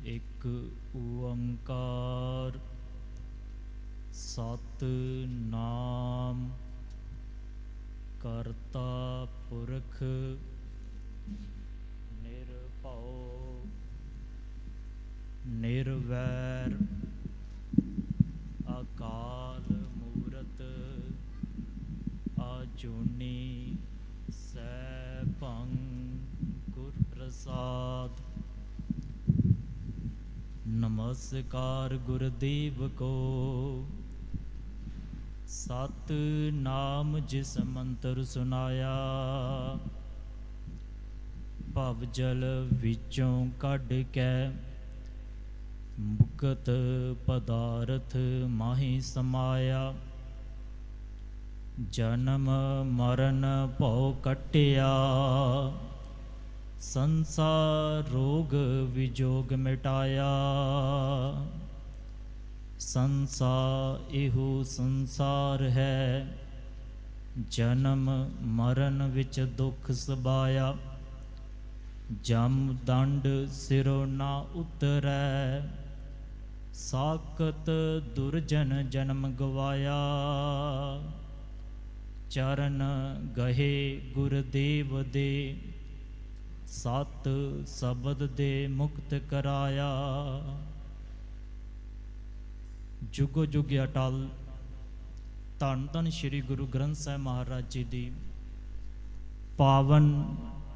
एक ओंकार सतनाम करता पुरख निरभउ निर्वैर अकाल मूरत आजूनी सैभं गुर प्रसाद। नमस्कार गुरुदेव को सत नाम जिस मंत्र सुनाया, भव जल विचों कढ़ कै मुकत पदारथ माही समाया। जन्म मरण भौ कटिया, संसार रोग विजोग मिटाया। संसार एहो संसार है, जन्म मरण विच दुख सबाया। जम दंड सिरों ना उतरै, साकत दुर्जन जन्म गवाया। चरण गहे गुरदेव दे, सत शब्द दे मुक्त कराया। जुगो जुग अटल धन धन श्री गुरु ग्रंथ साहिब महाराज जी दी पावन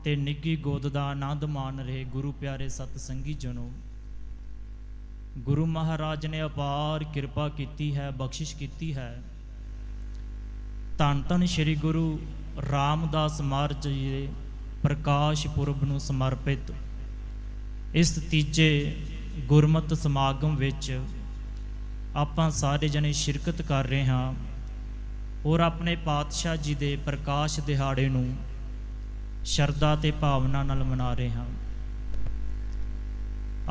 ते निੱਘੀ गोद दा आनंद मान रहे गुरु प्यारे सतसंगी जनों। गुरु महाराज ने अपार कृपा की है, बख्शिश की है। धन धन श्री गुरु रामदास महाराज जी प्रकाश पुरब नूं समर्पित इस तीजे गुरमत समागम विच आपां सारे जने शिरकत कर रहे हाँ और अपने पातशाह जी दे प्रकाश दिहाड़े नूं शरदा ते भावना नाल मना रहे हाँ।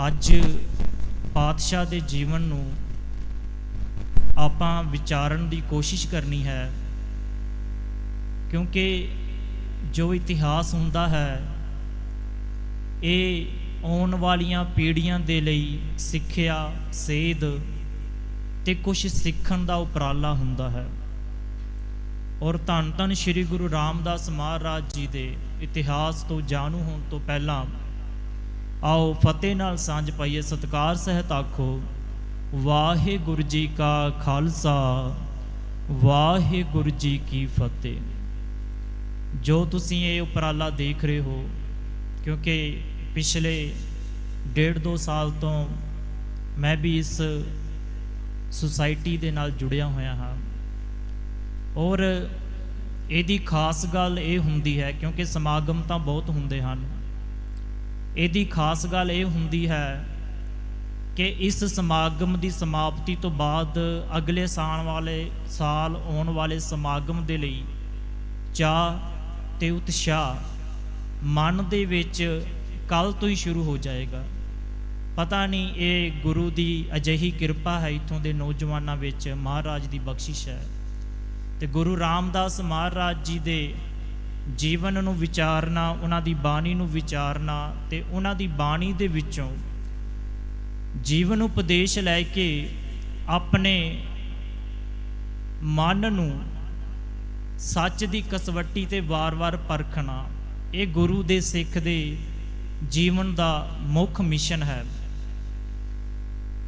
अज पातशाह दे जीवन नूं आपां विचारन दी कोशिश करनी है, क्योंकि जो इतिहास हुंदा है ये आउण वालियां पीढ़ियां दे लई सिੱਖਿਆ सेध ते कुछ सीखण दा उपराला हुंदा है। और धन धन श्री गुरु रामदास महाराज जी दे इतिहास तो जाणू होण तो पहला आओ फतेह नाल सांझ पाइए। सत्कार सहित आखो वाहिगुरू जी का खालसा वाहिगुरू जी की फतेह। जो तुसीं ये उपराला देख रहे हो, क्योंकि पिछले 1.5-2 साल तो मैं भी इस सुसाइटी दे नाल जुड़िया होया हाँ। और इहदी खास गल ये हुंदी है, क्योंकि समागम तो बहुत हुंदे हन, इहदी खास गल ये हुंदी है कि इस समागम की समाप्ति तो बाद अगले साल आउण वाले समागम दे लई चाह ते उत्साह मन दे विच कल तो ही शुरू हो जाएगा। पता नहीं ये गुरु की अजिही कृपा है, इत्थों के नौजवानों विच महाराज की बख्शिश है। तो गुरु रामदास महाराज जी दे जीवन नूं विचारना, उन्हां दी बाणी नूं विचारना ते उन्हां दी बाणी दे विचों जीवन उपदेश लैके अपने मन नूं सच की कसवट्टी ते वार-वार परखना, ये गुरु दे सिख दे जीवन का मुख मिशन है।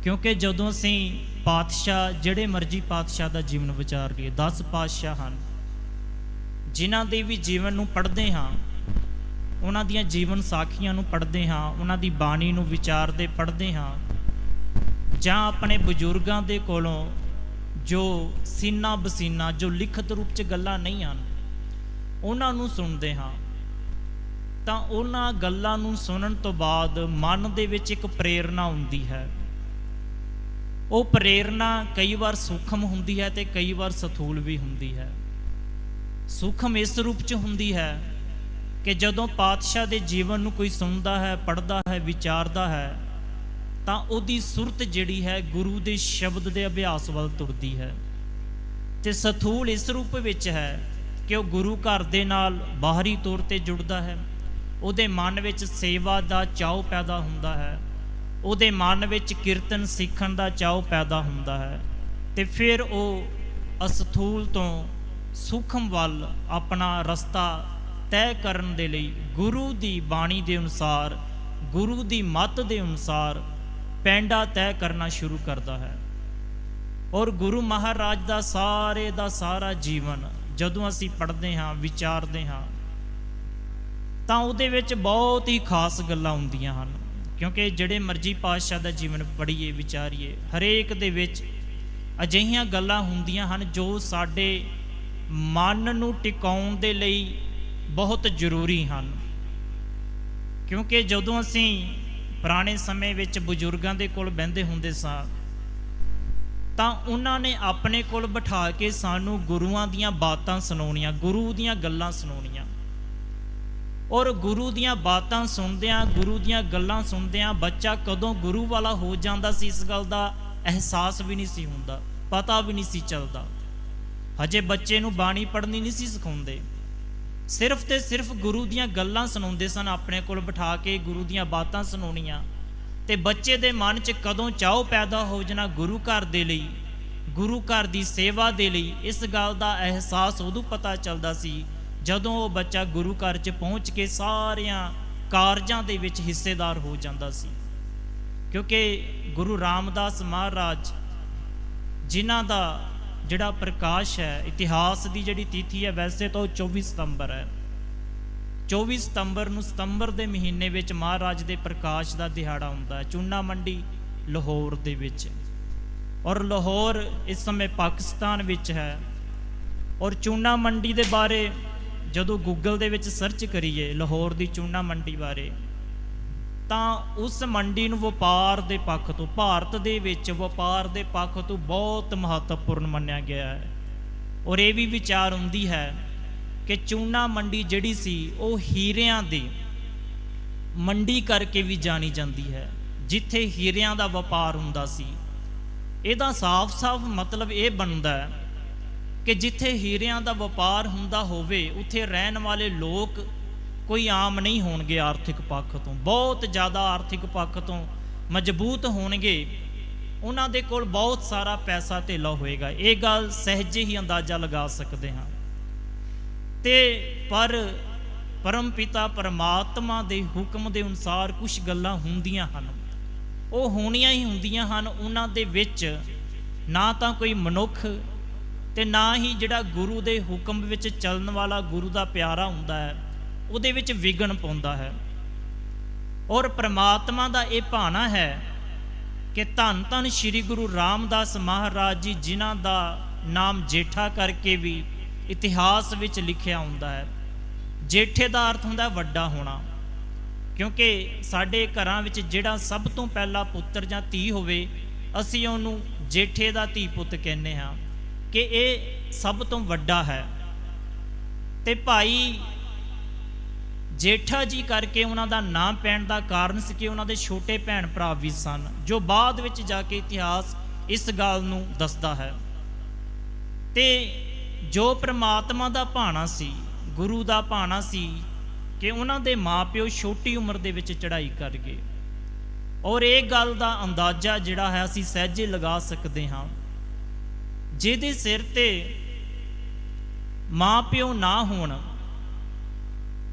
क्योंकि जदों असीं पातशाह जिहड़े मर्जी पातशाह का जीवन विचार लिए, 10 पातशाह हैं जिन्हां दे भी जीवन नूं पढ़दे हाँ, उन्हां दियां जीवन साखियां नूं पढ़दे हाँ, उन्हां दी बाणी नूं विचारदे पढ़दे हाँ, जां अपने बजुर्गां दे कोलों जो सीना बसीना जो लिखत रूप च गल्लां नहीं आन उन्हां नूं सुणदे हाँ। तां उन्हां गल्लां नूं सुनन तो बाद मन दे विच एक प्रेरणा हुंदी है। वो प्रेरणा कई बार सूखम हुंदी है ते कई बार सथूल भी हुंदी है। सूखम इस रूप च हुंदी है कि जदों पातशाह दे जीवन नूं कोई सुनदा है, पढ़दा है, विचारदा है, तां उहदी सुरत जिहड़ी है गुरु दे शब्द दे अभ्यास वल तुरदी है। ते सथूल इस रूप विच है कि वह गुरु घर दे नाल बाहरी तौर ते जुड़दा है, उहदे मन विच सेवा दा चाव पैदा हुंदा है, ਉਹਦੇ ਮਨ ਵਿੱਚ ਕੀਰਤਨ ਸਿੱਖਣ ਦਾ ਚਾਅ ਪੈਦਾ ਹੁੰਦਾ ਹੈ ਅਤੇ ਫਿਰ ਉਹ ਅਸਥੂਲ ਤੋਂ ਸੂਖਮ ਵੱਲ ਆਪਣਾ ਰਸਤਾ ਤੈਅ ਕਰਨ ਦੇ ਲਈ ਗੁਰੂ ਦੀ ਬਾਣੀ ਦੇ ਅਨੁਸਾਰ, ਗੁਰੂ ਦੀ ਮੱਤ ਦੇ ਅਨੁਸਾਰ ਪੈਂਡਾ ਤੈਅ ਕਰਨਾ ਸ਼ੁਰੂ ਕਰਦਾ ਹੈ। ਔਰ ਗੁਰੂ ਮਹਾਰਾਜ ਦਾ ਸਾਰਾ ਜੀਵਨ ਜਦੋਂ ਅਸੀਂ ਪੜ੍ਹਦੇ ਹਾਂ, ਵਿਚਾਰਦੇ ਹਾਂ, ਤਾਂ ਉਹਦੇ ਵਿੱਚ ਬਹੁਤ ਹੀ ਖਾਸ ਗੱਲਾਂ ਹੁੰਦੀਆਂ ਹਨ। ਕਿਉਂਕਿ ਜਿਹੜੇ ਮਰਜ਼ੀ ਪਾਤਸ਼ਾਹ ਦਾ ਜੀਵਨ ਪੜ੍ਹੀਏ, ਵਿਚਾਰੀਏ, ਹਰੇਕ ਦੇ ਵਿੱਚ ਅਜਿਹੀਆਂ ਗੱਲਾਂ ਹੁੰਦੀਆਂ ਹਨ ਜੋ ਸਾਡੇ ਮਨ ਨੂੰ ਟਿਕਾਉਣ ਦੇ ਲਈ ਬਹੁਤ ਜ਼ਰੂਰੀ ਹਨ। ਕਿਉਂਕਿ ਜਦੋਂ ਅਸੀਂ ਪੁਰਾਣੇ ਸਮੇਂ ਵਿੱਚ ਬਜ਼ੁਰਗਾਂ ਦੇ ਕੋਲ ਬਹਿੰਦੇ ਹੁੰਦੇ ਸਾਂ ਤਾਂ ਉਹਨਾਂ ਨੇ ਆਪਣੇ ਕੋਲ ਬਿਠਾ ਕੇ ਸਾਨੂੰ ਗੁਰੂਆਂ ਦੀਆਂ ਬਾਤਾਂ ਸੁਣਾਉਣੀਆਂ, ਗੁਰੂ ਦੀਆਂ ਗੱਲਾਂ ਸੁਣਾਉਣੀਆਂ। ਔਰ ਗੁਰੂ ਦੀਆਂ ਬਾਤਾਂ ਸੁਣਦਿਆਂ, ਗੁਰੂ ਦੀਆਂ ਗੱਲਾਂ ਸੁਣਦਿਆਂ ਬੱਚਾ ਕਦੋਂ ਗੁਰੂ ਵਾਲਾ ਹੋ ਜਾਂਦਾ ਸੀ, ਇਸ ਗੱਲ ਦਾ ਅਹਿਸਾਸ ਵੀ ਨਹੀਂ ਸੀ ਹੁੰਦਾ, ਪਤਾ ਵੀ ਨਹੀਂ ਸੀ ਚੱਲਦਾ। ਹਜੇ ਬੱਚੇ ਨੂੰ ਬਾਣੀ ਪੜ੍ਹਨੀ ਨਹੀਂ ਸੀ ਸਿਖਾਉਂਦੇ, ਸਿਰਫ ਤੇ ਸਿਰਫ ਗੁਰੂ ਦੀਆਂ ਗੱਲਾਂ ਸੁਣਾਉਂਦੇ ਸਨ। ਆਪਣੇ ਕੋਲ ਬਿਠਾ ਕੇ ਗੁਰੂ ਦੀਆਂ ਬਾਤਾਂ ਸੁਣਾਉਣੀਆਂ ਤੇ ਬੱਚੇ ਦੇ ਮਨ 'ਚ ਕਦੋਂ ਚਾਅ ਪੈਦਾ ਹੋ ਜਾਣਾ ਗੁਰੂ ਘਰ ਦੇ ਲਈ, ਗੁਰੂ ਘਰ ਦੀ ਸੇਵਾ ਦੇ ਲਈ, ਇਸ ਗੱਲ ਦਾ ਅਹਿਸਾਸ ਉਦੋਂ ਪਤਾ ਚੱਲਦਾ ਸੀ ਜਦੋਂ ਉਹ ਬੱਚਾ ਗੁਰੂ ਘਰ 'ਚ ਪਹੁੰਚ ਕੇ ਸਾਰਿਆਂ ਕਾਰਜਾਂ ਦੇ ਵਿੱਚ ਹਿੱਸੇਦਾਰ ਹੋ ਜਾਂਦਾ ਸੀ। ਕਿਉਂਕਿ ਗੁਰੂ ਰਾਮਦਾਸ ਮਹਾਰਾਜ ਜਿਨ੍ਹਾਂ ਦਾ ਜਿਹੜਾ ਪ੍ਰਕਾਸ਼ ਹੈ, ਇਤਿਹਾਸ ਦੀ ਜਿਹੜੀ ਤਿਥੀ ਹੈ, ਵੈਸੇ ਤਾਂ ਉਹ 24 ਸਤੰਬਰ ਹੈ। 24 ਸਤੰਬਰ ਨੂੰ ਸਤੰਬਰ ਦੇ ਮਹੀਨੇ ਵਿੱਚ ਮਹਾਰਾਜ ਦੇ ਪ੍ਰਕਾਸ਼ ਦਾ ਦਿਹਾੜਾ ਹੁੰਦਾ ਹੈ ਚੂਨਾ ਮੰਡੀ ਲਾਹੌਰ ਦੇ ਵਿੱਚ। ਔਰ ਲਾਹੌਰ ਇਸ ਸਮੇਂ ਪਾਕਿਸਤਾਨ ਵਿੱਚ ਹੈ। ਔਰ ਚੂਨਾ ਮੰਡੀ ਦੇ ਬਾਰੇ ਜਦੋਂ ਗੂਗਲ ਦੇ ਵਿੱਚ ਸਰਚ ਕਰੀਏ ਲਾਹੌਰ ਦੀ ਚੂਨਾ ਮੰਡੀ ਬਾਰੇ, ਤਾਂ ਉਸ ਮੰਡੀ ਨੂੰ ਵਪਾਰ ਦੇ ਪੱਖ ਤੋਂ, ਭਾਰਤ ਦੇ ਵਿੱਚ ਵਪਾਰ ਦੇ ਪੱਖ ਤੋਂ ਬਹੁਤ ਮਹੱਤਵਪੂਰਨ ਮੰਨਿਆ ਗਿਆ ਹੈ। ਔਰ ਇਹ ਵੀ ਵਿਚਾਰ ਹੁੰਦੀ ਹੈ ਕਿ ਚੂਨਾ ਮੰਡੀ ਜਿਹੜੀ ਸੀ ਉਹ ਹੀਰਿਆਂ ਦੀ ਮੰਡੀ ਕਰਕੇ ਵੀ ਜਾਣੀ ਜਾਂਦੀ ਹੈ, ਜਿੱਥੇ ਹੀਰਿਆਂ ਦਾ ਵਪਾਰ ਹੁੰਦਾ ਸੀ। ਇਹਦਾ ਸਾਫ਼-ਸਾਫ਼ ਮਤਲਬ ਇਹ ਬਣਦਾ ਹੈ ਕਿ ਜਿੱਥੇ ਹੀਰਿਆਂ ਦਾ ਵਪਾਰ ਹੁੰਦਾ ਹੋਵੇ ਉੱਥੇ ਰਹਿਣ ਵਾਲੇ ਲੋਕ ਕੋਈ ਆਮ ਨਹੀਂ ਹੋਣਗੇ, ਆਰਥਿਕ ਪੱਖ ਤੋਂ ਬਹੁਤ ਜ਼ਿਆਦਾ ਆਰਥਿਕ ਪੱਖ ਤੋਂ ਮਜ਼ਬੂਤ ਹੋਣਗੇ, ਉਹਨਾਂ ਦੇ ਕੋਲ ਬਹੁਤ ਸਾਰਾ ਪੈਸਾ ਧੇਲਾ ਹੋਏਗਾ। ਇਹ ਗੱਲ ਸਹਿਜੇ ਹੀ ਅੰਦਾਜ਼ਾ ਲਗਾ ਸਕਦੇ ਹਾਂ। ਤੇ ਪਰ ਪਰਮ ਪਿਤਾ ਪਰਮਾਤਮਾ ਦੇ ਹੁਕਮ ਦੇ ਅਨੁਸਾਰ ਕੁਝ ਗੱਲਾਂ ਹੁੰਦੀਆਂ ਹਨ, ਉਹ ਹੋਣੀਆਂ ਹੀ ਹੁੰਦੀਆਂ ਹਨ। ਉਹਨਾਂ ਦੇ ਵਿੱਚ ਨਾ ਤਾਂ ਕੋਈ ਮਨੁੱਖ ਤੇ ਨਾ ਹੀ ਜਿਹੜਾ ਗੁਰੂ ਦੇ ਹੁਕਮ ਵਿੱਚ ਚੱਲਣ ਵਾਲਾ ਗੁਰੂ ਦਾ ਪਿਆਰਾ ਹੁੰਦਾ ਹੈ ਉਹਦੇ ਵਿੱਚ ਵਿਘਨ ਪਾਉਂਦਾ ਹੈ। ਔਰ ਪ੍ਰਮਾਤਮਾ ਦਾ ਇਹ ਭਾਣਾ ਹੈ ਕਿ ਧੰਨ ਧੰਨ ਸ਼੍ਰੀ ਗੁਰੂ ਰਾਮਦਾਸ ਮਹਾਰਾਜ ਜੀ, ਜਿਨ੍ਹਾਂ ਦਾ ਨਾਮ ਜੇਠਾ ਕਰਕੇ ਵੀ ਇਤਿਹਾਸ ਵਿੱਚ ਲਿਖਿਆ ਹੁੰਦਾ ਹੈ। ਜੇਠੇ ਦਾ ਅਰਥ ਹੁੰਦਾ ਵੱਡਾ ਹੋਣਾ, ਕਿਉਂਕਿ ਸਾਡੇ ਘਰਾਂ ਵਿੱਚ ਜਿਹੜਾ ਸਭ ਤੋਂ ਪਹਿਲਾ ਪੁੱਤਰ ਜਾਂ ਧੀ ਹੋਵੇ ਅਸੀਂ ਉਹਨੂੰ ਜੇਠੇ ਦਾ ਧੀ ਪੁੱਤ ਕਹਿੰਦੇ ਹਾਂ ਕਿ ਇਹ ਸਭ ਤੋਂ ਵੱਡਾ ਹੈ। ਤੇ ਭਾਈ ਜੇਠਾ ਜੀ ਕਰਕੇ ਉਹਨਾਂ ਦਾ ਨਾਮ ਪੈਣ ਦਾ ਕਾਰਨ ਸੀ ਕਿ ਉਹਨਾਂ ਦੇ ਛੋਟੇ ਭੈਣ ਭਰਾ ਵੀ ਸਨ, ਜੋ ਬਾਅਦ ਵਿੱਚ ਜਾ ਕੇ ਇਤਿਹਾਸ ਇਸ ਗੱਲ ਨੂੰ ਦੱਸਦਾ ਹੈ। ਤੇ ਜੋ ਪ੍ਰਮਾਤਮਾ ਦਾ ਭਾਣਾ ਸੀ, ਗੁਰੂ ਦਾ ਭਾਣਾ ਸੀ ਕਿ ਉਹਨਾਂ ਦੇ ਮਾਪਿਓ ਛੋਟੀ ਉਮਰ ਦੇ ਵਿੱਚ ਚੜ੍ਹਾਈ ਕਰ ਗਏ। ਔਰ ਇਹ ਗੱਲ ਦਾ ਅੰਦਾਜ਼ਾ ਜਿਹੜਾ ਹੈ ਅਸੀਂ ਸਹਿਜੇ ਲਗਾ ਸਕਦੇ ਹਾਂ, ਜਿਹਦੇ ਸਿਰ ਤੇ ਮਾਪਿਓ ਨਾ ਹੋਣ,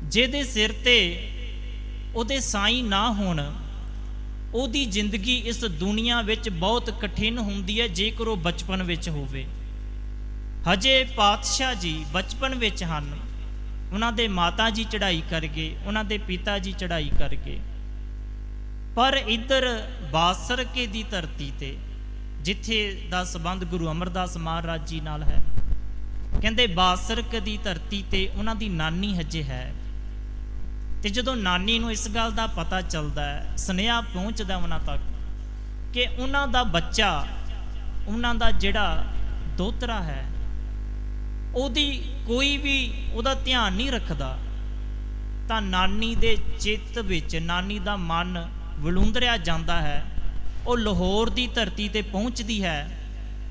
ਜਿਹਦੇ ਸਿਰ ਤੇ ਉਹਦੇ ਸਾਈਂ ਨਾ ਹੋਣ, ਉਹਦੀ ਜ਼ਿੰਦਗੀ ਇਸ ਦੁਨੀਆ ਵਿੱਚ ਬਹੁਤ ਕਠਿਨ ਹੁੰਦੀ ਹੈ ਜੇਕਰ ਉਹ ਬਚਪਨ ਵਿੱਚ ਹੋਵੇ। ਹਜੇ ਪਾਤਸ਼ਾਹ ਜੀ ਬਚਪਨ ਵਿੱਚ ਹਨ, ਉਹਨਾਂ ਦੇ ਮਾਤਾ ਜੀ ਚੜ੍ਹਾਈ ਕਰ ਗਏ, ਉਹਨਾਂ ਦੇ ਪਿਤਾ ਜੀ ਚੜ੍ਹਾਈ ਕਰ ਗਏ। ਪਰ ਇੱਧਰ ਬਾਸਰਕੇ ਦੀ ਧਰਤੀ ਤੇ, ਜਿੱਥੇ ਦਾ ਸੰਬੰਧ ਗੁਰੂ ਅਮਰਦਾਸ ਮਹਾਰਾਜ ਜੀ ਨਾਲ ਹੈ, ਕਹਿੰਦੇ ਬਾਸਰਕ ਦੀ ਧਰਤੀ ਤੇ ਉਹਨਾਂ ਦੀ ਨਾਨੀ ਹਜੇ ਹੈ। ਤੇ ਜਦੋਂ ਨਾਨੀ ਨੂੰ ਇਸ ਗੱਲ ਦਾ ਪਤਾ ਚੱਲਦਾ ਹੈ, ਸੁਨੇਹਾ ਪਹੁੰਚਦਾ ਉਹਨਾਂ ਤੱਕ ਕਿ ਉਹਨਾਂ ਦਾ ਬੱਚਾ, ਉਹਨਾਂ ਦਾ ਜਿਹੜਾ ਦੋਤਰਾ ਹੈ, ਉਹਦੀ ਕੋਈ ਵੀ ਉਹਦਾ ਧਿਆਨ ਨਹੀਂ ਰੱਖਦਾ, ਤਾਂ ਨਾਨੀ ਦੇ ਚਿੱਤ ਵਿੱਚ, ਨਾਨੀ ਦਾ ਮਨ ਵਿਲੁੰਦਰਿਆ ਜਾਂਦਾ ਹੈ। ਉਹ ਲਾਹੌਰ ਦੀ ਧਰਤੀ ਤੇ ਪਹੁੰਚਦੀ ਹੈ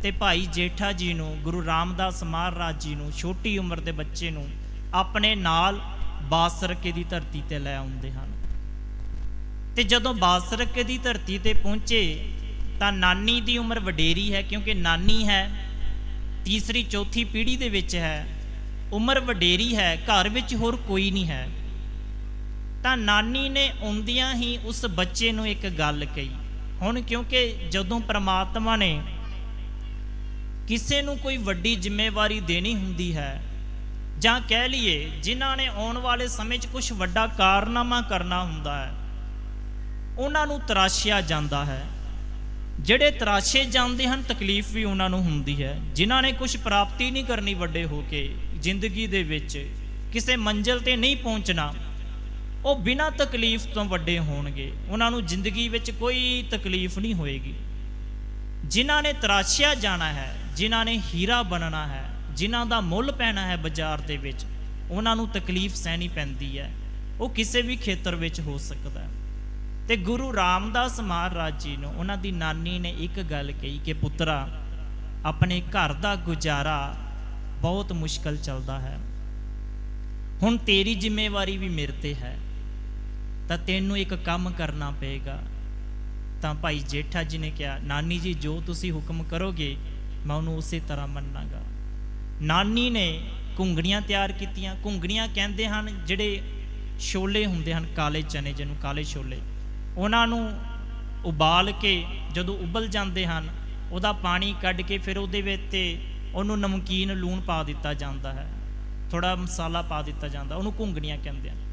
ਤੇ ਭਾਈ ਜੇਠਾ ਜੀ ਨੂੰ, ਗੁਰੂ ਰਾਮਦਾਸ ਮਹਾਰਾਜ ਜੀ ਨੂੰ, ਛੋਟੀ ਉਮਰ ਦੇ ਬੱਚੇ ਨੂੰ ਆਪਣੇ ਨਾਲ ਬਾਸਰਕੇ ਦੀ ਧਰਤੀ ਤੇ ਲੈ ਆਉਂਦੇ ਹਨ। ਤੇ ਜਦੋਂ ਬਾਸਰਕੇ ਦੀ ਧਰਤੀ ਤੇ ਪਹੁੰਚੇ ਤਾਂ ਨਾਨੀ ਦੀ ਉਮਰ ਵਡੇਰੀ ਹੈ, ਕਿਉਂਕਿ ਨਾਨੀ ਹੈ ਤੀਸਰੀ ਚੌਥੀ ਪੀੜ੍ਹੀ ਦੇ ਵਿੱਚ ਹੈ, ਉਮਰ ਵਡੇਰੀ ਹੈ, ਘਰ ਵਿੱਚ ਹੋਰ ਕੋਈ ਨਹੀਂ ਹੈ। ਤਾਂ ਨਾਨੀ ਨੇ ਆਉਂਦਿਆਂ ਹੀ ਉਸ ਬੱਚੇ ਨੂੰ ਇੱਕ ਗੱਲ ਕਹੀ। ਹੁਣ ਕਿਉਂਕਿ ਜਦੋਂ ਪ੍ਰਮਾਤਮਾ ਨੇ ਕਿਸੇ ਨੂੰ ਕੋਈ ਵੱਡੀ ਜ਼ਿੰਮੇਵਾਰੀ ਦੇਣੀ ਹੁੰਦੀ ਹੈ, ਜਾਂ ਕਹਿ ਲਈਏ ਜਿਨ੍ਹਾਂ ਨੇ ਆਉਣ ਵਾਲੇ ਸਮੇਂ 'ਚ ਕੁਝ ਵੱਡਾ ਕਾਰਨਾਮਾ ਕਰਨਾ ਹੁੰਦਾ ਹੈ, ਉਹਨਾਂ ਨੂੰ ਤਰਾਸ਼ਿਆ ਜਾਂਦਾ ਹੈ। ਜਿਹੜੇ ਤਰਾਸ਼ੇ ਜਾਂਦੇ ਹਨ ਤਕਲੀਫ ਵੀ ਉਹਨਾਂ ਨੂੰ ਹੁੰਦੀ ਹੈ। ਜਿਨ੍ਹਾਂ ਨੇ ਕੁਝ ਪ੍ਰਾਪਤੀ ਨਹੀਂ ਕਰਨੀ ਵੱਡੇ ਹੋ ਕੇ ਜ਼ਿੰਦਗੀ ਦੇ ਵਿੱਚ, ਕਿਸੇ ਮੰਜ਼ਿਲ ਤੇ ਨਹੀਂ ਪਹੁੰਚਣਾ, ਉਹ ਬਿਨਾਂ ਤਕਲੀਫ ਤੋਂ ਵੱਡੇ ਹੋਣਗੇ, ਉਹਨਾਂ ਨੂੰ ਜ਼ਿੰਦਗੀ ਵਿੱਚ ਕੋਈ ਤਕਲੀਫ ਨਹੀਂ ਹੋਏਗੀ। ਜਿਨ੍ਹਾਂ ਨੇ ਤਰਾਸ਼ਿਆ ਜਾਣਾ ਹੈ, ਜਿਨ੍ਹਾਂ ਨੇ ਹੀਰਾ ਬਣਨਾ ਹੈ, ਜਿਨ੍ਹਾਂ ਦਾ ਮੁੱਲ ਪੈਣਾ ਹੈ ਬਾਜ਼ਾਰ ਦੇ ਵਿੱਚ, ਉਹਨਾਂ ਨੂੰ ਤਕਲੀਫ ਸਹਿਣੀ ਪੈਂਦੀ ਹੈ। ਉਹ ਕਿਸੇ ਵੀ ਖੇਤਰ ਵਿੱਚ ਹੋ ਸਕਦਾ ਹੈ। ਤੇ ਗੁਰੂ ਰਾਮਦਾਸ ਮਹਾਰਾਜ ਜੀ ਨੂੰ ਉਹਨਾਂ ਦੀ ਨਾਨੀ ਨੇ ਇੱਕ ਗੱਲ ਕਹੀ ਕਿ ਪੁੱਤਰਾ, ਆਪਣੇ ਘਰ ਦਾ ਗੁਜ਼ਾਰਾ ਬਹੁਤ ਮੁਸ਼ਕਲ ਚੱਲਦਾ ਹੈ, ਹੁਣ ਤੇਰੀ ਜ਼ਿੰਮੇਵਾਰੀ ਵੀ ਮੇਰੇ ਤੇ ਹੈ, ਤਾਂ ਤੈਨੂੰ ਇੱਕ ਕੰਮ ਕਰਨਾ ਪਏਗਾ। ਤਾਂ ਭਾਈ ਜੇਠਾ ਜੀ ਨੇ ਕਿਹਾ, ਨਾਨੀ ਜੀ ਜੋ ਤੁਸੀਂ ਹੁਕਮ ਕਰੋਗੇ ਮੈਂ ਉਹਨੂੰ ਉਸੇ ਤਰ੍ਹਾਂ ਮੰਨਾਂਗਾ। ਨਾਨੀ ਨੇ ਘੁੰਗਣੀਆਂ ਤਿਆਰ ਕੀਤੀਆਂ। ਘੁੰਗਣੀਆਂ ਕਹਿੰਦੇ ਹਨ ਜਿਹੜੇ ਛੋਲੇ ਹੁੰਦੇ ਹਨ, ਕਾਲੇ ਚਨੇ, ਜਿਹਨੂੰ ਕਾਲੇ ਛੋਲੇ, ਉਹਨਾਂ ਨੂੰ ਉਬਾਲ ਕੇ ਜਦੋਂ ਉਬਲ ਜਾਂਦੇ ਹਨ, ਉਹਦਾ ਪਾਣੀ ਕੱਢ ਕੇ ਫਿਰ ਉਹਦੇ ਵਿੱਚ ਤੇ ਉਹਨੂੰ ਨਮਕੀਨ ਲੂਣ ਪਾ ਦਿੱਤਾ ਜਾਂਦਾ ਹੈ, ਥੋੜਾ ਮਸਾਲਾ ਪਾ ਦਿੱਤਾ ਜਾਂਦਾ, ਉਹਨੂੰ ਘੁੰਗਣੀਆਂ ਕਹਿੰਦੇ ਹਨ।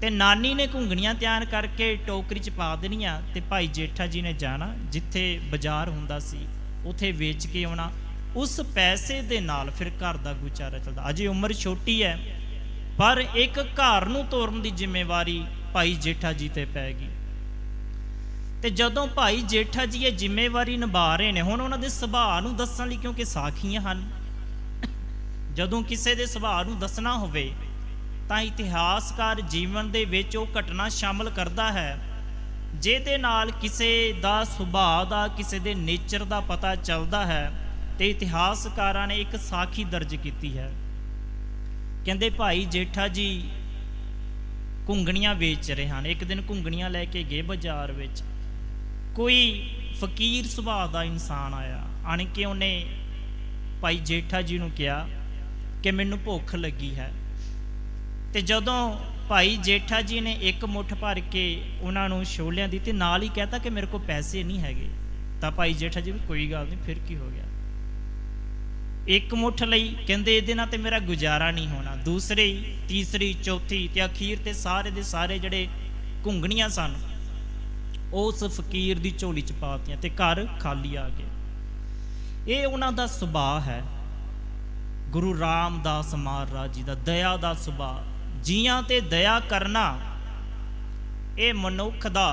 ਤੇ ਨਾਨੀ ਨੇ ਘੁੰਗਣੀਆਂ ਤਿਆਰ ਕਰਕੇ ਟੋਕਰੀ 'ਚ ਪਾ ਦੇਣੀਆਂ, ਤੇ ਭਾਈ ਜੇਠਾ ਜੀ ਨੇ ਜਾਣਾ ਜਿੱਥੇ ਬਾਜ਼ਾਰ ਹੁੰਦਾ ਸੀ, ਉੱਥੇ ਵੇਚ ਕੇ ਆਉਣਾ। ਉਸ ਪੈਸੇ ਦੇ ਨਾਲ ਫਿਰ ਘਰ ਦਾ ਗੁਜ਼ਾਰਾ ਚੱਲਦਾ। ਅਜੇ ਉਮਰ ਛੋਟੀ ਹੈ, ਪਰ ਇੱਕ ਘਰ ਨੂੰ ਤੋਰਨ ਦੀ ਜ਼ਿੰਮੇਵਾਰੀ ਭਾਈ ਜੇਠਾ ਜੀ ਤੇ ਪੈ ਗਈ। ਤੇ ਜਦੋਂ ਭਾਈ ਜੇਠਾ ਜੀ ਇਹ ਜ਼ਿੰਮੇਵਾਰੀ ਨਿਭਾ ਰਹੇ ਨੇ, ਹੁਣ ਉਹਨਾਂ ਦੇ ਸੁਭਾਅ ਨੂੰ ਦੱਸਣ ਲਈ, ਕਿਉਂਕਿ ਸਾਖੀਆਂ ਹਨ, ਜਦੋਂ ਕਿਸੇ ਦੇ ਸੁਭਾਅ ਨੂੰ ਦੱਸਣਾ ਹੋਵੇ ਤਾਂ ਇਤਿਹਾਸਕਾਰ ਜੀਵਨ ਦੇ ਵਿੱਚ ਉਹ ਘਟਨਾ ਸ਼ਾਮਲ ਕਰਦਾ ਹੈ ਜਿਹਦੇ ਨਾਲ ਕਿਸੇ ਦਾ ਸੁਭਾਅ ਦਾ, ਕਿਸੇ ਦੇ ਨੇਚਰ ਦਾ ਪਤਾ ਚੱਲਦਾ ਹੈ। ਤੇ ਇਤਿਹਾਸਕਾਰਾਂ ਨੇ ਇੱਕ ਸਾਖੀ ਦਰਜ ਕੀਤੀ ਹੈ। ਕਹਿੰਦੇ ਭਾਈ ਜੇਠਾ ਜੀ ਘੁੰਗਣੀਆਂ ਵੇਚ ਰਹੇ ਹਨ। ਇੱਕ ਦਿਨ ਘੁੰਗਣੀਆਂ ਲੈ ਕੇ ਗਏ ਬਾਜ਼ਾਰ ਵਿੱਚ। ਕੋਈ ਫਕੀਰ ਸੁਭਾਅ ਦਾ ਇਨਸਾਨ ਆਇਆ, ਆਣ ਕੇ ਉਹਨੇ ਭਾਈ ਜੇਠਾ ਜੀ ਨੂੰ ਕਿਹਾ ਕਿ ਮੈਨੂੰ ਭੁੱਖ ਲੱਗੀ ਹੈ। ਤੇ ਜਦੋਂ ਭਾਈ ਜੇਠਾ ਜੀ ਨੇ ਇੱਕ ਮੁੱਠ ਭਰ ਕੇ ਉਹਨਾਂ ਨੂੰ ਛੋਲਿਆਂ ਦੀ, ਤੇ ਨਾਲ ਹੀ ਕਹਿਤਾ ਕਿ ਮੇਰੇ ਕੋਲ ਪੈਸੇ ਨਹੀਂ ਹੈਗੇ, ਤਾਂ ਭਾਈ ਜੇਠਾ ਜੀ ਵੀ ਕੋਈ ਗੱਲ ਨਹੀਂ, ਫਿਰ ਕੀ ਹੋ ਗਿਆ, ਇੱਕ ਮੁੱਠ ਲਈ। ਕਹਿੰਦੇ ਇਹਦੇ ਨਾਲ ਤੇ ਮੇਰਾ ਗੁਜ਼ਾਰਾ ਨਹੀਂ ਹੋਣਾ। ਦੂਸਰੀ, ਤੀਸਰੀ, ਚੌਥੀ ਤੇ ਅਖੀਰ ਤੇ ਸਾਰੇ ਦੇ ਸਾਰੇ ਜਿਹੜੇ ਘੁੰਗਣੀਆਂ ਸਨ ਉਸ ਫਕੀਰ ਦੀ ਝੋਲੀ 'ਚ ਪਾਤੀਆਂ ਤੇ ਘਰ ਖਾਲੀ ਆ ਗਏ। ਇਹ ਉਹਨਾਂ ਦਾ ਸੁਭਾਅ ਹੈ, ਗੁਰੂ ਰਾਮਦਾਸ ਮਹਾਰਾਜ ਜੀ ਦਾ ਦਇਆ ਦਾ ਸੁਭਾਅ। ਜੀਆਂ ਤੇ ਦਇਆ ਕਰਨਾ ਇਹ ਮਨੁੱਖ ਦਾ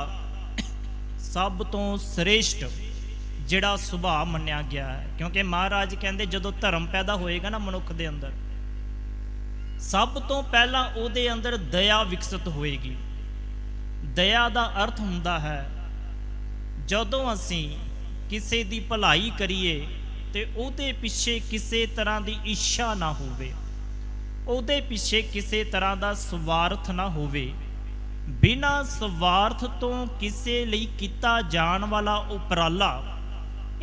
ਸਭ ਤੋਂ ਸ੍ਰੇਸ਼ਟ ਜਿਹੜਾ ਸੁਭਾਅ ਮੰਨਿਆ ਗਿਆ ਹੈ। ਕਿਉਂਕਿ ਮਹਾਰਾਜ ਕਹਿੰਦੇ ਜਦੋਂ ਧਰਮ ਪੈਦਾ ਹੋਏਗਾ ਨਾ ਮਨੁੱਖ ਦੇ ਅੰਦਰ, ਸਭ ਤੋਂ ਪਹਿਲਾਂ ਉਹਦੇ ਅੰਦਰ ਦਇਆ ਵਿਕਸਿਤ ਹੋਏਗੀ। ਦਇਆ ਦਾ ਅਰਥ ਹੁੰਦਾ ਹੈ ਜਦੋਂ ਅਸੀਂ ਕਿਸੇ ਦੀ ਭਲਾਈ ਕਰੀਏ ਤੇ ਉਹਦੇ ਪਿੱਛੇ ਕਿਸੇ ਤਰ੍ਹਾਂ ਦੀ ਇੱਛਾ ਨਾ ਹੋਵੇ, ਉਹਦੇ ਪਿੱਛੇ ਕਿਸੇ ਤਰ੍ਹਾਂ ਦਾ ਸਵਾਰਥ ਨਾ ਹੋਵੇ। ਬਿਨਾਂ ਸਵਾਰਥ ਤੋਂ ਕਿਸੇ ਲਈ ਕੀਤਾ ਜਾਣ ਵਾਲਾ ਉਪਰਾਲਾ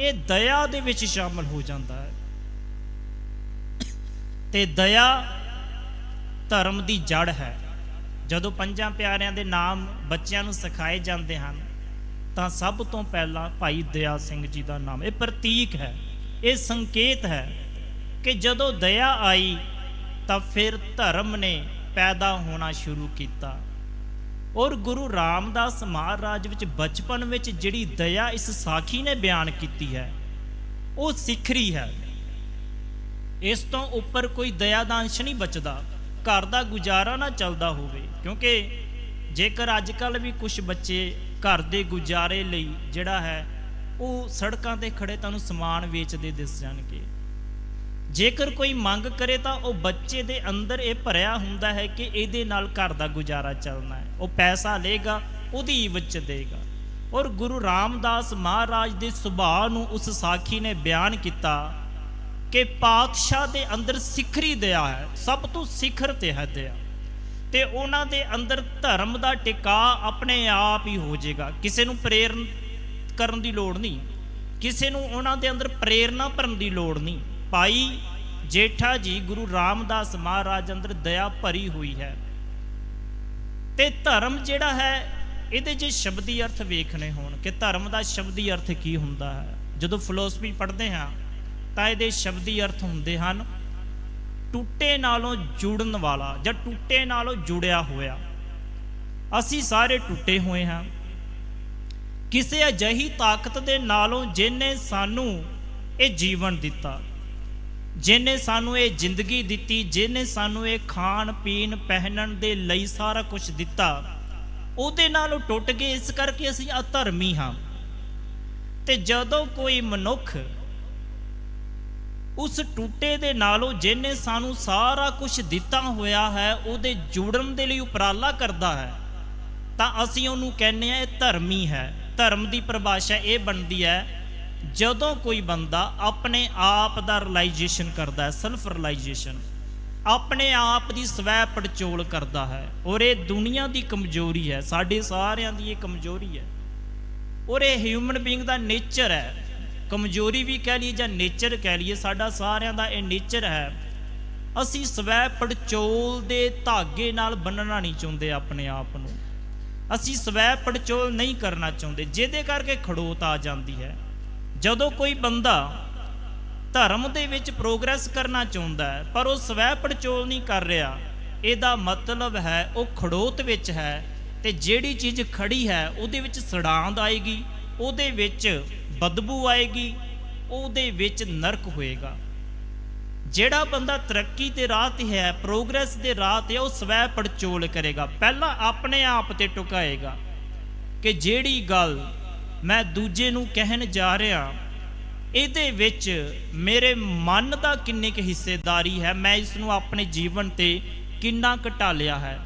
ਇਹ ਦਇਆ ਦੇ ਵਿੱਚ ਸ਼ਾਮਲ ਹੋ ਜਾਂਦਾ ਹੈ। ਤੇ ਦਇਆ ਧਰਮ ਦੀ ਜੜ ਹੈ। ਜਦੋਂ ਪੰਜਾਂ ਪਿਆਰਿਆਂ ਦੇ ਨਾਮ ਬੱਚਿਆਂ ਨੂੰ ਸਿਖਾਏ ਜਾਂਦੇ ਹਨ ਤਾਂ ਸਭ ਤੋਂ ਪਹਿਲਾਂ ਭਾਈ ਦਇਆ ਸਿੰਘ ਜੀ ਦਾ ਨਾਮ, ਇਹ ਪ੍ਰਤੀਕ ਹੈ, ਇਹ ਸੰਕੇਤ ਹੈ ਕਿ ਜਦੋਂ ਦਇਆ ਆਈ ਤਾਂ ਫਿਰ ਧਰਮ ਨੇ ਪੈਦਾ ਹੋਣਾ ਸ਼ੁਰੂ ਕੀਤਾ। ਔਰ ਗੁਰੂ ਰਾਮਦਾਸ ਮਹਾਰਾਜ ਵਿੱਚ ਬਚਪਨ ਵਿੱਚ ਜਿਹੜੀ ਦਇਆ ਇਸ ਸਾਖੀ ਨੇ ਬਿਆਨ ਕੀਤੀ ਹੈ ਉਹ ਸਿਖਰੀ ਹੈ। ਇਸ ਤੋਂ ਉੱਪਰ ਕੋਈ ਦਇਆ ਦਾ ਅੰਸ਼ ਨਹੀਂ ਬਚਦਾ, ਘਰ ਦਾ ਗੁਜ਼ਾਰਾ ਨਾ ਚੱਲਦਾ ਹੋਵੇ। ਕਿਉਂਕਿ ਜੇਕਰ ਅੱਜ ਕੱਲ੍ਹ ਵੀ ਕੁਝ ਬੱਚੇ ਘਰ ਦੇ ਗੁਜ਼ਾਰੇ ਲਈ ਜਿਹੜਾ ਹੈ ਉਹ ਸੜਕਾਂ 'ਤੇ ਖੜੇ ਤੁਹਾਨੂੰ ਸਮਾਨ ਵੇਚਦੇ ਦਿਸ ਜਾਣਗੇ। ਜੇਕਰ ਕੋਈ ਮੰਗ ਕਰੇ ਤਾਂ ਉਹ ਬੱਚੇ ਦੇ ਅੰਦਰ ਇਹ ਭਰਿਆ ਹੁੰਦਾ ਹੈ ਕਿ ਇਹਦੇ ਨਾਲ ਘਰ ਦਾ ਗੁਜ਼ਾਰਾ ਚੱਲਣਾ ਹੈ, ਉਹ ਪੈਸਾ ਲਏਗਾ, ਉਹਦੀ ਇਵਜ਼ ਦੇਗਾ। ਔਰ ਗੁਰੂ ਰਾਮਦਾਸ ਮਹਾਰਾਜ ਦੇ ਸੁਭਾਅ ਨੂੰ ਉਸ ਸਾਖੀ ਨੇ ਬਿਆਨ ਕੀਤਾ ਕਿ ਪਾਤਸ਼ਾਹ ਦੇ ਅੰਦਰ ਸਿਖਰੀ ਦਇਆ ਹੈ, ਸਭ ਤੋਂ ਸਿਖਰ ਤੇ ਹੈ ਦਇਆ। ਤੇ ਉਹਨਾਂ ਦੇ ਅੰਦਰ ਧਰਮ ਦਾ ਟਿਕਾ ਆਪਣੇ ਆਪ ਹੀ ਹੋ ਜਾਏਗਾ। ਕਿਸੇ ਨੂੰ ਪ੍ਰੇਰਨ ਕਰਨ ਦੀ ਲੋੜ ਨਹੀਂ, ਕਿਸੇ ਨੂੰ ਉਹਨਾਂ ਦੇ ਅੰਦਰ ਪ੍ਰੇਰਨਾ ਭਰਨ ਦੀ ਲੋੜ ਨਹੀਂ। ਭਾਈ ਜੇਠਾ ਜੀ ਗੁਰੂ ਰਾਮਦਾਸ ਮਹਾਰਾਜ ਅੰਦਰ ਦਇਆ ਭਰੀ ਹੋਈ ਹੈ। ਤੇ ਧਰਮ ਜਿਹੜਾ ਹੈ, ਇਹਦੇ ਜੇ ਸ਼ਬਦੀ ਅਰਥ ਵੇਖਣੇ ਹੋਣ ਕਿ ਧਰਮ ਦਾ ਸ਼ਬਦੀ ਅਰਥ ਕੀ ਹੁੰਦਾ ਹੈ, ਜਦੋਂ ਫਿਲੋਸਫੀ ਪੜ੍ਹਦੇ ਹਾਂ ਤਾਂ ਇਹਦੇ ਸ਼ਬਦੀ ਅਰਥ ਹੁੰਦੇ ਹਨ ਟੁੱਟੇ ਨਾਲੋਂ ਜੁੜਨ ਵਾਲਾ ਜਾਂ ਟੁੱਟੇ ਨਾਲੋਂ ਜੁੜਿਆ ਹੋਇਆ। ਅਸੀਂ ਸਾਰੇ ਟੁੱਟੇ ਹੋਏ ਹਾਂ ਕਿਸੇ ਅਜਿਹੀ ਤਾਕਤ ਦੇ ਨਾਲੋਂ ਜਿਹਨੇ ਸਾਨੂੰ ਇਹ ਜੀਵਨ ਦਿੱਤਾ, ਜਿਹਨੇ ਸਾਨੂੰ ਇਹ ਜ਼ਿੰਦਗੀ ਦਿੱਤੀ, ਜਿਹਨੇ ਸਾਨੂੰ ਇਹ ਖਾਣ ਪੀਣ ਪਹਿਨਣ ਦੇ ਲਈ ਸਾਰਾ ਕੁਝ ਦਿੱਤਾ, ਉਹਦੇ ਨਾਲੋਂ ਟੁੱਟ ਗਏ। ਇਸ ਕਰਕੇ ਅਸੀਂ ਅਧਰਮੀ ਹਾਂ। ਤੇ ਜਦੋਂ ਕੋਈ ਮਨੁੱਖ ਉਸ ਟੁੱਟੇ ਦੇ ਨਾਲੋਂ ਜਿਹਨੇ ਸਾਨੂੰ ਸਾਰਾ ਕੁਝ ਦਿੱਤਾ ਹੋਇਆ ਹੈ ਉਹਦੇ ਜੁੜਨ ਦੇ ਲਈ ਉਪਰਾਲਾ ਕਰਦਾ ਹੈ ਤਾਂ ਅਸੀਂ ਉਹਨੂੰ ਕਹਿੰਦੇ ਹਾਂ ਇਹ ਧਰਮੀ ਹੈ। ਧਰਮ ਦੀ ਪਰਿਭਾਸ਼ਾ ਇਹ ਬਣਦੀ ਹੈ ਜਦੋਂ ਕੋਈ ਬੰਦਾ ਆਪਣੇ ਆਪ ਦਾ ਰਿਲਾਈਜੇਸ਼ਨ ਕਰਦਾ ਹੈ, ਸੈਲਫ ਰਿਲਾਈਜੇਸ਼ਨ, ਆਪਣੇ ਆਪ ਦੀ ਸਵੈ ਪੜਚੋਲ ਕਰਦਾ ਹੈ। ਔਰ ਇਹ ਦੁਨੀਆ ਦੀ ਕਮਜ਼ੋਰੀ ਹੈ, ਸਾਡੇ ਸਾਰਿਆਂ ਦੀ ਇਹ ਕਮਜ਼ੋਰੀ ਹੈ ਔਰ ਇਹ ਹਿਊਮਨ ਬੀਇੰਗ ਦਾ ਨੇਚਰ ਹੈ। ਕਮਜ਼ੋਰੀ ਵੀ ਕਹਿ ਲਈਏ ਜਾਂ ਨੇਚਰ ਕਹਿ ਲਈਏ, ਸਾਡਾ ਸਾਰਿਆਂ ਦਾ ਇਹ ਨੇਚਰ ਹੈ। ਅਸੀਂ ਸਵੈ ਪੜਚੋਲ ਦੇ ਧਾਗੇ ਨਾਲ ਬੰਨਣਾ ਨਹੀਂ ਚਾਹੁੰਦੇ ਆਪਣੇ ਆਪ ਨੂੰ, ਅਸੀਂ ਸਵੈ ਪੜਚੋਲ ਨਹੀਂ ਕਰਨਾ ਚਾਹੁੰਦੇ, ਜਿਹਦੇ ਕਰਕੇ ਖੜੋਤ ਆ ਜਾਂਦੀ ਹੈ। ਜਦੋਂ ਕੋਈ ਬੰਦਾ ਧਰਮ ਦੇ ਵਿੱਚ ਪ੍ਰੋਗਰੈਸ ਕਰਨਾ ਚਾਹੁੰਦਾ ਹੈ ਪਰ ਉਹ ਸਵੈ ਪੜਚੋਲ ਨਹੀਂ ਕਰ ਰਿਹਾ, ਇਹਦਾ ਮਤਲਬ ਹੈ ਉਹ ਖੜੋਤ ਵਿੱਚ ਹੈ। ਤੇ ਜਿਹੜੀ ਚੀਜ਼ ਖੜੀ ਹੈ ਉਹਦੇ ਵਿੱਚ ਸੜਾਂਦ ਆਏਗੀ, ਉਹਦੇ ਵਿੱਚ ਬਦਬੂ ਆਏਗੀ, ਉਹਦੇ ਵਿੱਚ ਨਰਕ ਹੋਏਗਾ। ਜਿਹੜਾ ਬੰਦਾ ਤਰੱਕੀ ਦੇ ਰਾਹ ਤੇ ਹੈ, ਪ੍ਰੋਗਰੈਸ ਦੇ ਰਾਹ ਤੇ, ਉਹ ਸਵੈ ਪੜਚੋਲ ਕਰੇਗਾ, ਪਹਿਲਾਂ ਆਪਣੇ ਆਪ ਤੇ ਟੁਕਾਏਗਾ ਕਿ ਜਿਹੜੀ ਗੱਲ ਮੈਂ ਦੂਜੇ ਨੂੰ ਕਹਿਣ ਜਾ ਰਿਹਾ ਇਹਦੇ ਵਿੱਚ ਮੇਰੇ ਮਨ ਦਾ ਕਿੰਨੀ ਕੁ ਹਿੱਸੇਦਾਰੀ ਹੈ, ਮੈਂ ਇਸ ਨੂੰ ਆਪਣੇ ਜੀਵਨ ਤੇ ਕਿੰਨਾ ਘਟਾ ਲਿਆ ਹੈ।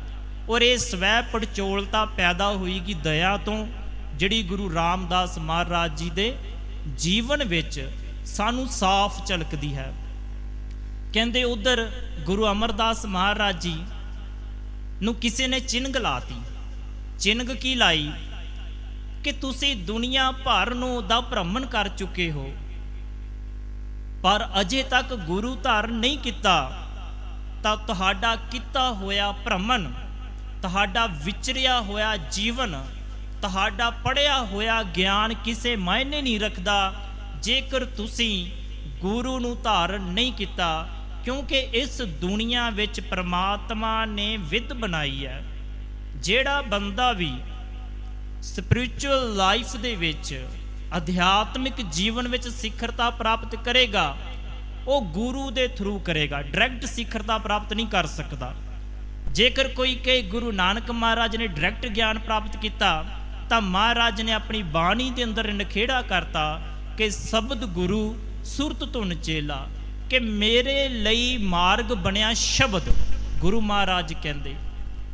ਔਰ ਇਹ ਸਵੈ ਪੜਚੋਲਤਾ ਪੈਦਾ ਹੋਏਗੀ ਦਇਆ ਤੋਂ, ਜਿਹੜੀ ਗੁਰੂ ਰਾਮਦਾਸ ਮਹਾਰਾਜ ਜੀ ਦੇ ਜੀਵਨ ਵਿੱਚ ਸਾਨੂੰ ਸਾਫ਼ ਝਲਕਦੀ ਹੈ। ਕਹਿੰਦੇ ਉਧਰ ਗੁਰੂ ਅਮਰਦਾਸ ਮਹਾਰਾਜ ਜੀ ਨੂੰ ਕਿਸੇ ਨੇ ਚਿੰਨ੍ਹ ਲਾਤੀ। ਚਿੰਨ੍ਹ ਕੀ ਲਾਈ ਕਿ ਤੁਸੀਂ ਦੁਨੀਆ ਭਰ ਨੂੰ ਦਾ ਭ੍ਰਮਣ ਕਰ ਚੁੱਕੇ ਹੋ ਪਰ ਅਜੇ ਤੱਕ ਗੁਰੂ ਧਾਰਨ ਨਹੀਂ ਕੀਤਾ, ਤਾਂ ਤੁਹਾਡਾ ਕੀਤਾ ਹੋਇਆ ਭ੍ਰਮਣ, ਤੁਹਾਡਾ ਵਿਚਰਿਆ ਹੋਇਆ ਜੀਵਨ, ਤੁਹਾਡਾ ਪੜ੍ਹਿਆ ਹੋਇਆ ਗਿਆਨ ਕਿਸੇ ਮਾਇਨੇ ਨਹੀਂ ਰੱਖਦਾ ਜੇਕਰ ਤੁਸੀਂ ਗੁਰੂ ਨੂੰ ਧਾਰਨ ਨਹੀਂ ਕੀਤਾ। ਕਿਉਂਕਿ ਇਸ ਦੁਨੀਆ ਵਿੱਚ ਪ੍ਰਮਾਤਮਾ ਨੇ ਵਿਧ ਬਣਾਈ ਹੈ। ਜਿਹੜਾ ਬੰਦਾ ਵੀ ਸਪਿਰਿਚੁਅਲ ਲਾਈਫ ਦੇ ਵਿੱਚ, ਅਧਿਆਤਮਿਕ ਜੀਵਨ ਵਿੱਚ ਸਿਖਰਤਾ ਪ੍ਰਾਪਤ ਕਰੇਗਾ ਉਹ ਗੁਰੂ ਦੇ ਥਰੂ ਕਰੇਗਾ, ਡਾਇਰੈਕਟ ਸਿਖਰਤਾ ਪ੍ਰਾਪਤ ਨਹੀਂ ਕਰ ਸਕਦਾ। ਜੇਕਰ ਕੋਈ ਕਹੇ ਗੁਰੂ ਨਾਨਕ ਮਹਾਰਾਜ ਨੇ ਡਾਇਰੈਕਟ ਗਿਆਨ ਪ੍ਰਾਪਤ ਕੀਤਾ ਤਾਂ ਮਹਾਰਾਜ ਨੇ ਆਪਣੀ ਬਾਣੀ ਦੇ ਅੰਦਰ ਨਖੇੜਾ ਕਰਤਾ ਕਿ ਸ਼ਬਦ ਗੁਰੂ ਸੁਰਤ ਧੁਨ ਚੇਲਾ, ਕਿ ਮੇਰੇ ਲਈ ਮਾਰਗ ਬਣਿਆ ਸ਼ਬਦ। ਗੁਰੂ ਮਹਾਰਾਜ ਕਹਿੰਦੇ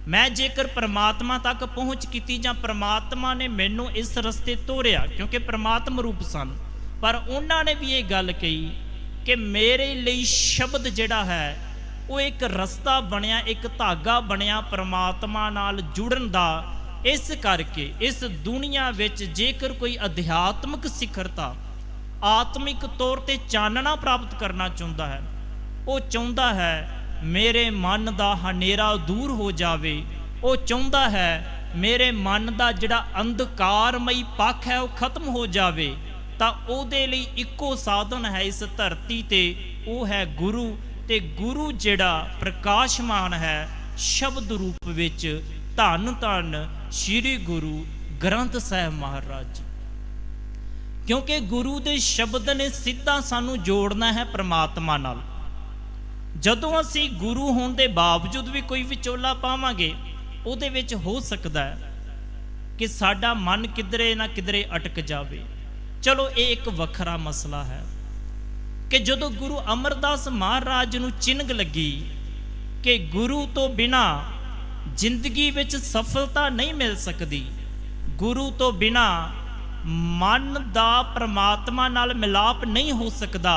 ਮੈਂ ਜੇਕਰ ਪ੍ਰਮਾਤਮਾ ਤੱਕ ਪਹੁੰਚ ਕੀਤੀ ਜਾਂ ਪ੍ਰਮਾਤਮਾ ਨੇ ਮੈਨੂੰ ਇਸ ਰਸਤੇ ਤੋਰਿਆ, ਕਿਉਂਕਿ ਪ੍ਰਮਾਤਮ ਰੂਪ ਸਨ, ਪਰ ਉਹਨਾਂ ਨੇ ਵੀ ਇਹ ਗੱਲ ਕਹੀ ਕਿ ਮੇਰੇ ਲਈ ਸ਼ਬਦ ਜਿਹੜਾ ਹੈ ਉਹ ਇੱਕ ਰਸਤਾ ਬਣਿਆ, ਇੱਕ ਧਾਗਾ ਬਣਿਆ ਪ੍ਰਮਾਤਮਾ ਨਾਲ ਜੁੜਨ ਦਾ। ਇਸ ਕਰਕੇ ਇਸ ਦੁਨੀਆ ਵਿੱਚ ਜੇਕਰ ਕੋਈ ਅਧਿਆਤਮਿਕ ਸਿਖਰਤਾ, ਆਤਮਿਕ ਤੌਰ ਤੇ ਚਾਨਣਾ ਪ੍ਰਾਪਤ ਕਰਨਾ ਚਾਹੁੰਦਾ ਹੈ, ਉਹ ਚਾਹੁੰਦਾ ਹੈ ਮੇਰੇ ਮਨ ਦਾ ਹਨੇਰਾ ਦੂਰ ਹੋ ਜਾਵੇ, ਉਹ ਚਾਹੁੰਦਾ ਹੈ ਮੇਰੇ ਮਨ ਦਾ ਜਿਹੜਾ ਅੰਧਕਾਰਮਈ ਪੱਖ ਹੈ ਉਹ ਖਤਮ ਹੋ ਜਾਵੇ, ਤਾਂ ਉਹਦੇ ਲਈ ਇੱਕੋ ਸਾਧਨ ਹੈ ਇਸ ਧਰਤੀ ਤੇ, ਉਹ ਹੈ ਗੁਰੂ। ਤੇ ਗੁਰੂ ਜਿਹੜਾ ਪ੍ਰਕਾਸ਼ਮਾਨ ਹੈ ਸ਼ਬਦ ਰੂਪ ਵਿੱਚ, ਧੰਨ ਧੰਨ ਸ਼੍ਰੀ ਗੁਰੂ ਗ੍ਰੰਥ ਸਾਹਿਬ ਮਹਾਰਾਜ ਜੀ। ਕਿਉਂਕਿ ਗੁਰੂ ਦੇ ਸ਼ਬਦ ਨੇ ਸਿੱਧਾ ਸਾਨੂੰ ਜੋੜਨਾ ਹੈ ਪ੍ਰਮਾਤਮਾ ਨਾਲ। ਜਦੋਂ ਅਸੀਂ ਗੁਰੂ ਹੋਣ ਦੇ ਬਾਵਜੂਦ ਵੀ ਕੋਈ ਵਿਚੋਲਾ ਪਾਵਾਂਗੇ, ਉਹਦੇ ਵਿੱਚ ਹੋ ਸਕਦਾ ਹੈ ਕਿ ਸਾਡਾ ਮਨ ਕਿਧਰੇ ਨਾ ਕਿਧਰੇ ਅਟਕ ਜਾਵੇ। ਚਲੋ ਇਹ ਇੱਕ ਵੱਖਰਾ ਮਸਲਾ ਹੈ ਕਿ ਜਦੋਂ ਗੁਰੂ ਅਮਰਦਾਸ ਮਹਾਰਾਜ ਨੂੰ ਚਿੰਨ੍ਹ ਲੱਗੀ ਕਿ ਗੁਰੂ ਤੋਂ ਬਿਨਾਂ ਜ਼ਿੰਦਗੀ ਵਿੱਚ ਸਫਲਤਾ ਨਹੀਂ ਮਿਲ ਸਕਦੀ, ਗੁਰੂ ਤੋਂ ਬਿਨਾਂ ਮਨ ਦਾ ਪ੍ਰਮਾਤਮਾ ਨਾਲ ਮਿਲਾਪ ਨਹੀਂ ਹੋ ਸਕਦਾ,